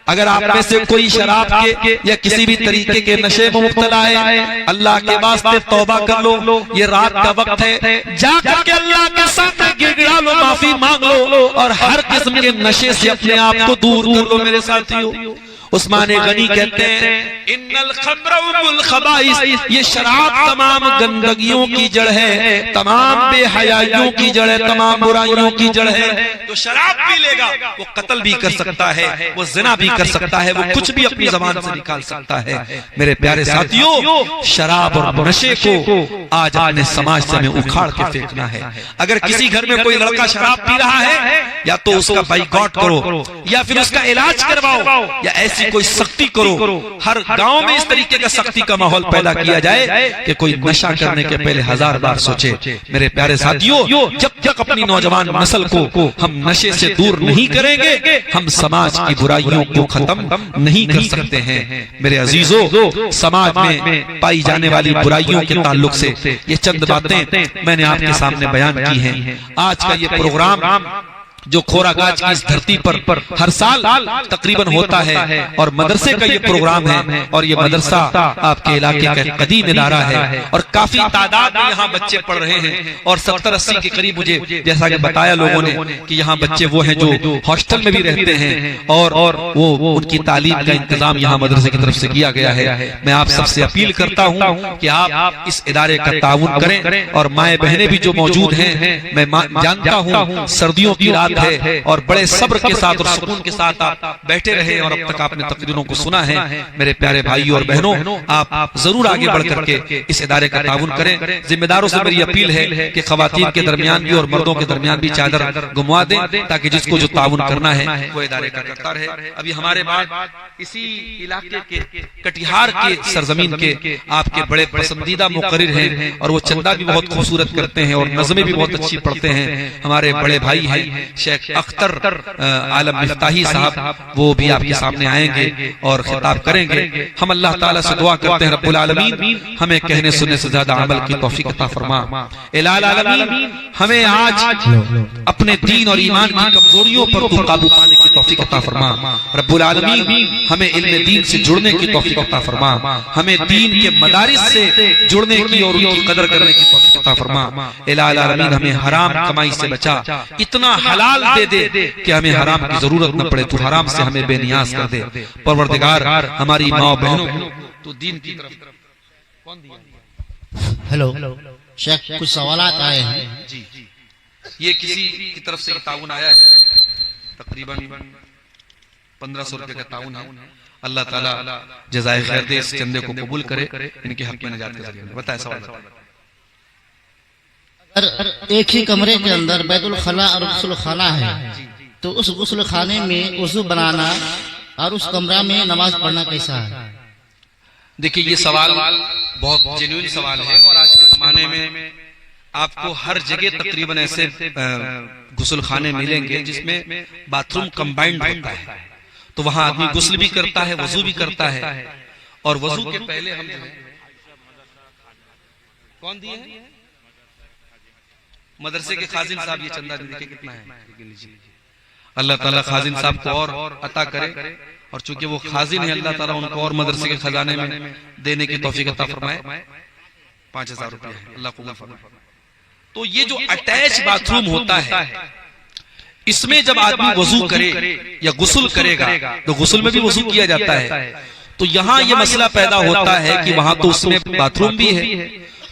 अगर आप में से कोई शराब के या किसी भी तरीके के नशे में मुब्तला है, अल्लाह के वास्ते तौबा कर लो। ये रात का वक्त है, जाकर के अल्लाह के सामने गिड़गिड़ा लो, माफी मांग लो और हर किस्म के नशे से अपने आप को दूर कर लो मेरे साथियों। उस्मान गनी कहते हैं इन्नल खम्र उम्मुल खबाइस, ये शराब तमाम गंदगियों की जड़ है, तमाम बेहयाइयों की जड़ है, तमाम बुराइयों की जड़ है। जो शराब पी लेगा वो कत्ल भी कर सकता है, वो जिना भी कर सकता है, वो कुछ भी अपनी जबान से निकाल सकता है। मेरे प्यारे साथियों, शराब और नशे को आज अपने समाज से हमें उखाड़ के फेंकना है। अगर किसी घर में कोई लड़का शराब पी रहा है, या तो उसका बाइकआउट करो या फिर उसका इलाज करवाओ या ऐसी कोई सख्ती करो। हर गांव में इस तरीके का सख्ती का माहौल पैदा किया जाए कि कोई नशा करने के पहले 1000 बार सोचे। मेरे प्यारे साथियों, जब तक अपनी नौजवान नस्ल को हम नशे से दूर नहीं करेंगे, हम समाज की बुराइयों को खत्म नहीं कर सकते हैं। मेरे अजीजों, समाज में पाई जाने वाली बुराइयों के ताल्लुक से ये चंद बातें मैंने आपके सामने बयान की हैं। आज का ये प्रोग्राम जो खोरागाज की इस धरती पर हर साल तकरीबन होता है और मदरसे का ये प्रोग्राम है और ये मदरसा आपके इलाके का कदीम इदारा है और काफी तादाद में यहाँ बच्चे पढ़ रहे हैं और 70-80 के करीब मुझे जैसा कि बताया लोगों ने कि यहाँ बच्चे वो हैं जो हॉस्टल में भी रहते हैं और वो उनकी तालीम का इंतजाम यहाँ मदरसे की तरफ से किया गया है। मैं आप सबसे अपील करता हूँ कि आप इस इदारे का ताउन करें और माए बहनें भी जो मौजूद हैं, मैं जानता हूँ सर्दियों की रात है और बड़े सब्र के साथ और सुकून के साथ आप बैठे रहे और अब तक आपने तकरीरों को सुना है। मेरे प्यारे भाइयों और बहनों, आप जरूर आगे बढ़ करके इस इदारे का ताउन करें। जिम्मेदारों से मेरी अपील है कि खवातीन के दरमियान भी और मर्दों के दरमियान भी चादर घुमा दें ताकि जिसको जो ताउन करना है वो इदारे का करता रहे। अभी हमारे बाद इसी इलाके के कटिहार के सरजमीन के आपके बड़े पसंदीदा मुकर्रिर हैं और वो चंदा भी बहुत खूबसूरत करते हैं और नज़में भी बहुत अच्छी पढ़ते हैं। हमारे बड़े भाई हैं शेख अख्तर आलम मिफ्ताही साहब, वो भी आपके सामने आएंगे और खिताब करेंगे। हम अल्लाह ताला से दुआ करते हैं रब्बुल आलमीन हमें कहने सुनने से ज्यादा अमल की तौफीक अता फरमा। इलाल आलमीन हमें आज अपने दीन और ईमान की कमजोरियों पर तू काबू पाने की तौफीक अता फरमा। रब्बुल आलमीन हमें इल्म दीन से जुड़ने की तौफीक अता फरमा। हमें दीन के मदारिस से जुड़ने की और उनकी कदर करने की तौफीक अता फरमा। इलाल आलमीन हमें हराम कमाई से बचा, इतना हलाल दे दे कि हमें हराम की जरूरत न पड़े। तू हराम से हमें बेनियाज कर दे। परवरदिगार हमारी माँ बहनों तो दीन की तरफ। हेलो शेख, कुछ सवाल आए हैं जी। ये किसी की तरफ से ताउन आया है, तकरीबन 1500 रुपए का ताउन है। अल्लाह ताला जज़ाए खैर दे, इस चंदे को कबूल करे, इनके हक में नजात के जरिए। बताए सवाल। अगर एक ही कमरे के अंदर बैतुल खला और गुस्ल खाना है तो उस गुस्ल खाने में वजू बनाना और उस कमरा में नमाज पढ़ना कैसा है? देखिए ये सवाल बहुत जेन्युइन सवाल है और आज के जमाने में आपको हर जगह तकरीबन ऐसे गुस्ल खाने मिलेंगे जिसमें बाथरूम कंबाइंड होता है। तो वहां आदमी गुस्ल भी करता है, वजू भी करता है और वजू के पहले हम कौन दिए हैं? मदरसे के खाजिन साहब ये चंदा देखिए कितना है। अल्लाह ताला खाजिन साहब को और अता करे और चूंकि वो खाजिन है अल्लाह ताला उनको और मदरसे के खजाने में देने की तौफीक अता फरमाए। 5000 रुपया अल्लाह कबूल फरमाए। तो ये जो अटैच बाथरूम होता है इसमें जब आदमी वजू करे या गुस्ल करेगा तो गुस्ल में भी वजू किया जाता है। तो यहाँ ये मसला पैदा होता है कि वहां तो उसमें बाथरूम भी है,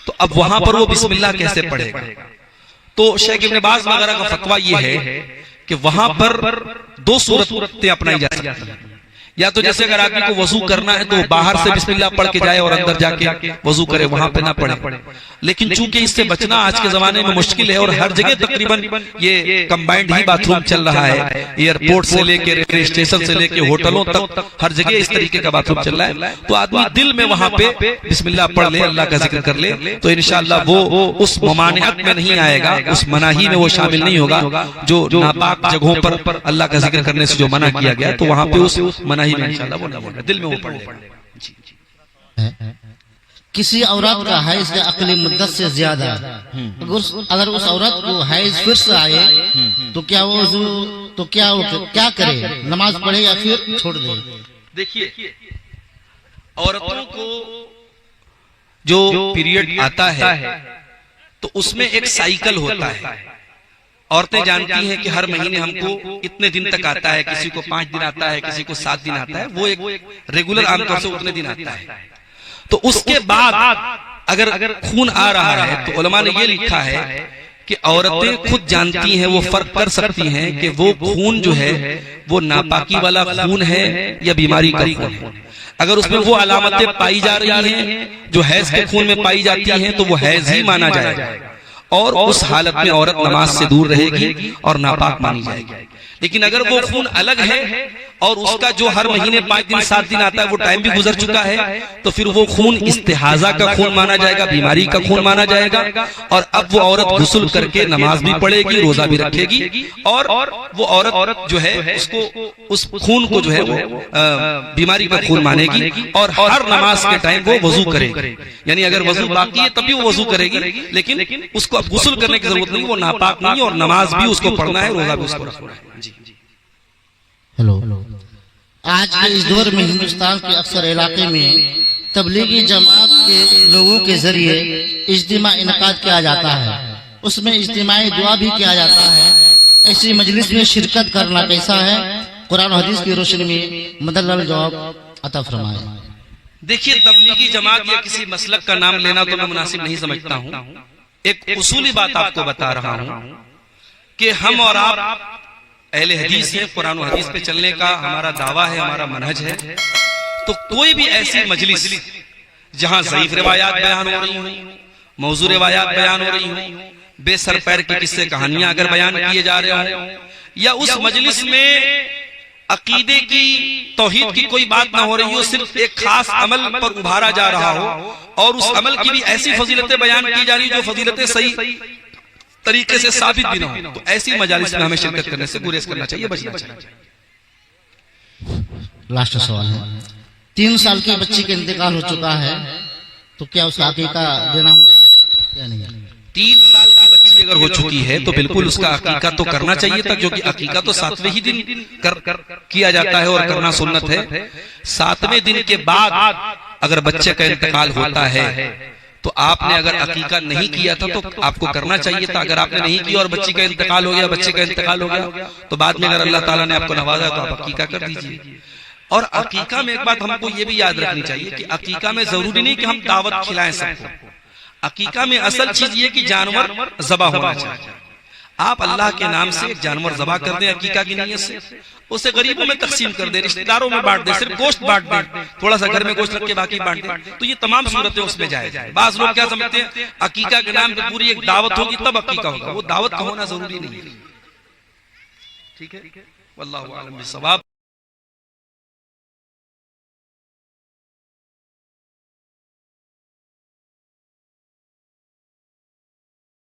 तो अब वहां पर वो बिस्मिल्लाह कैसे पढ़ेगा? तो शेख इब्न बाज वगैरह का फतवा ये है कि वहां पर 2 सूरतें अपनाई जा सकती हैं। या तो जैसे अगर आदमी को वजू करना है तो बाहर से बिस्मिल्लाह पढ़ के जाए और अंदर जाके वजू करे, वहां पे ना पढ़े। लेकिन चूंकि इससे बचना आज के जमाने में मुश्किल है और हर जगह तकरीबन ये कंबाइंड ही बाथरूम चल रहा है, एयरपोर्ट से लेके रेलवे स्टेशन से लेके होटलों तक हर जगह इस तरीके का बाथरूम चल रहा है। तो आदमी दिल में वहां पे बिस्मिल्लाह पढ़ ले, अल्लाह का जिक्र कर ले, तो इंशाअल्लाह वो उस ममानियत में नहीं आएगा, उस मनाही में वो शामिल नहीं होगा। जो नापाक जगहों पर अल्लाह का जिक्र करने से जो मना किया गया तो वहां पे उस मनाही में इंशाअल्लाह वो नहीं होगा, दिल में वो पढ़ लेगा। किसी औरत का हैज अकली मुद्दत से ज्यादा, अगर उस औरत को हैज फिर से आए तो क्या वो क्या करे? नमाज पढ़े या फिर छोड़ दे? देखिए औरतों को जो पीरियड आता है तो उसमें एक साइकिल होता है। औरतें जानती हैं कि हर महीने हमको इतने दिन तक आता है, किसी को 5 दिन आता है, किसी को 7 दिन आता है, वो एक रेगुलर आमतौर से उतने दिन आता है। तो उसके बाद अगर खून आ रहा है तो उलमा ने ये लिखा है कि औरतें खुद जानती हैं, वो फर्क कर सकती हैं कि वो खून जो है वो नापाकी वाला खून है या बीमारी का खून है। अगर उसमें वो अलामतें पाई जा रही हैं जो हैज के खून में पाई जाती हैं तो वो हैज ही माना जाएगा और उस हालत में औरत नमाज से दूर रहेगी और नापाक मानी जाएगी। लेकिन अगर वो खून अलग है और उसका जो हर महीने 5 दिन 7 दिन आता है वो टाइम भी गुजर चुका है तो फिर वो खून इस्तिहाजा का खून माना जाएगा, बीमारी का खून माना जाएगा। और अब वो औरत गुस्ल करके नमाज भी पढ़ेगी, रोजा भी रखेगी और वो औरत जो है उसको उस खून को जो है वो बीमारी का खून मानेगी और हर नमाज के टाइम वो वजू करेगी। यानी अगर वजू बाकी है तब भी वो वजू करेगी, लेकिन उसको अब गुस्ल करने की जरूरत नहीं, वो नापाक नहीं है, और नमाज भी उसको पढ़ना है, रोजा भी उसको रखना है। जी हेलो, आज के इस दौर में हिंदुस्तान के अक्सर इलाके में तबलीगी जमात के लोगों के जरिए इज्तिमा इनकाद किया जाता है, उसमें इज्तिमाई दुआ भी किया जाता है। ऐसी मजलिस में शिरकत करना कैसा है? कुरान और हदीस की रोशनी में मदल्लल जवाब अता फरमाए। देखिए, तबलीगी जमात या किसी मसलक का नाम लेना तो मैं मुनासिब नहीं समझता हूँ। एक उसूली बात आपको बता रहा हूँ कि हम और आप अहले हदीस है, कुरान और हदीस पे चलने का हमारा दावा है, हमारा मनहज है। तो कोई भी ऐसी मजलिस जहां ज़ईफ रिवायात बयान हो रही हो, मौजू रिवायात बयान हो रही हो, बेसर पैर की किस्से कहानियां अगर बयान किए जा रहे हो, या उस मजलिस में अकीदे की तौहीद की कोई बात ना हो रही हो, सिर्फ एक खास अमल पर उभारा जा रहा हो और उस अमल की भी ऐसी फजीलतें बयान की जा रही जो फजीलतें सही तरीके से साबित भी ना हो, तो ऐसी मजालिस में हमें शिरकत करने से गुरेज करना चाहिए, बचना चाहिए। लास्ट सवाल है, 3 साल की बच्ची का इंतकाल हो चुका है, तो क्या उसका अकीका देना होगा या नहीं? 3 साल की बच्ची अगर हो चुकी है तो बिल्कुल उसका अकीका तो करना चाहिए था, क्योंकि अकीका तो 7वें ही दिन किया जाता है और करना सुन्नत है। 7वें दिन के बाद अगर बच्चे का इंतकाल होता है तो आपने अगर अकीका नहीं किया था तो आपको करना चाहिए था। अगर आपने नहीं किया और बच्ची का इंतकाल हो गया, बच्चे का इंतकाल हो गया, तो बाद में अगर अल्लाह ताला ने आपको नवाजा तो आप अकीका कर दीजिए। और अकीका में एक बात हमको ये भी याद रखनी चाहिए कि अकीका में जरूरी नहीं कि हम दावत खिलाएं सबको। अकीका में असल चीज ये कि जानवर ज़बा होना चाहिए। आप अल्लाह के नाम से एक जानवर ज़बा कर दें अकीका की नीयत से, उसे गरीबों में तकसीम कर दे, रिश्तेदारों में बांट दे, सिर्फ गोश्त बांट दे, थोड़ा सा घर में गोश्त रख के बाकी बांट दे, तो ये तमाम सूरतें उसमें जाए। बाज लोग क्या समझते हैं अकीका के नाम पे पूरी एक दावत होगी तब अकीका होगा, वो दावत का होना जरूरी नहीं है। ठीक है, वल्लाहु आलम बिस्सवाब।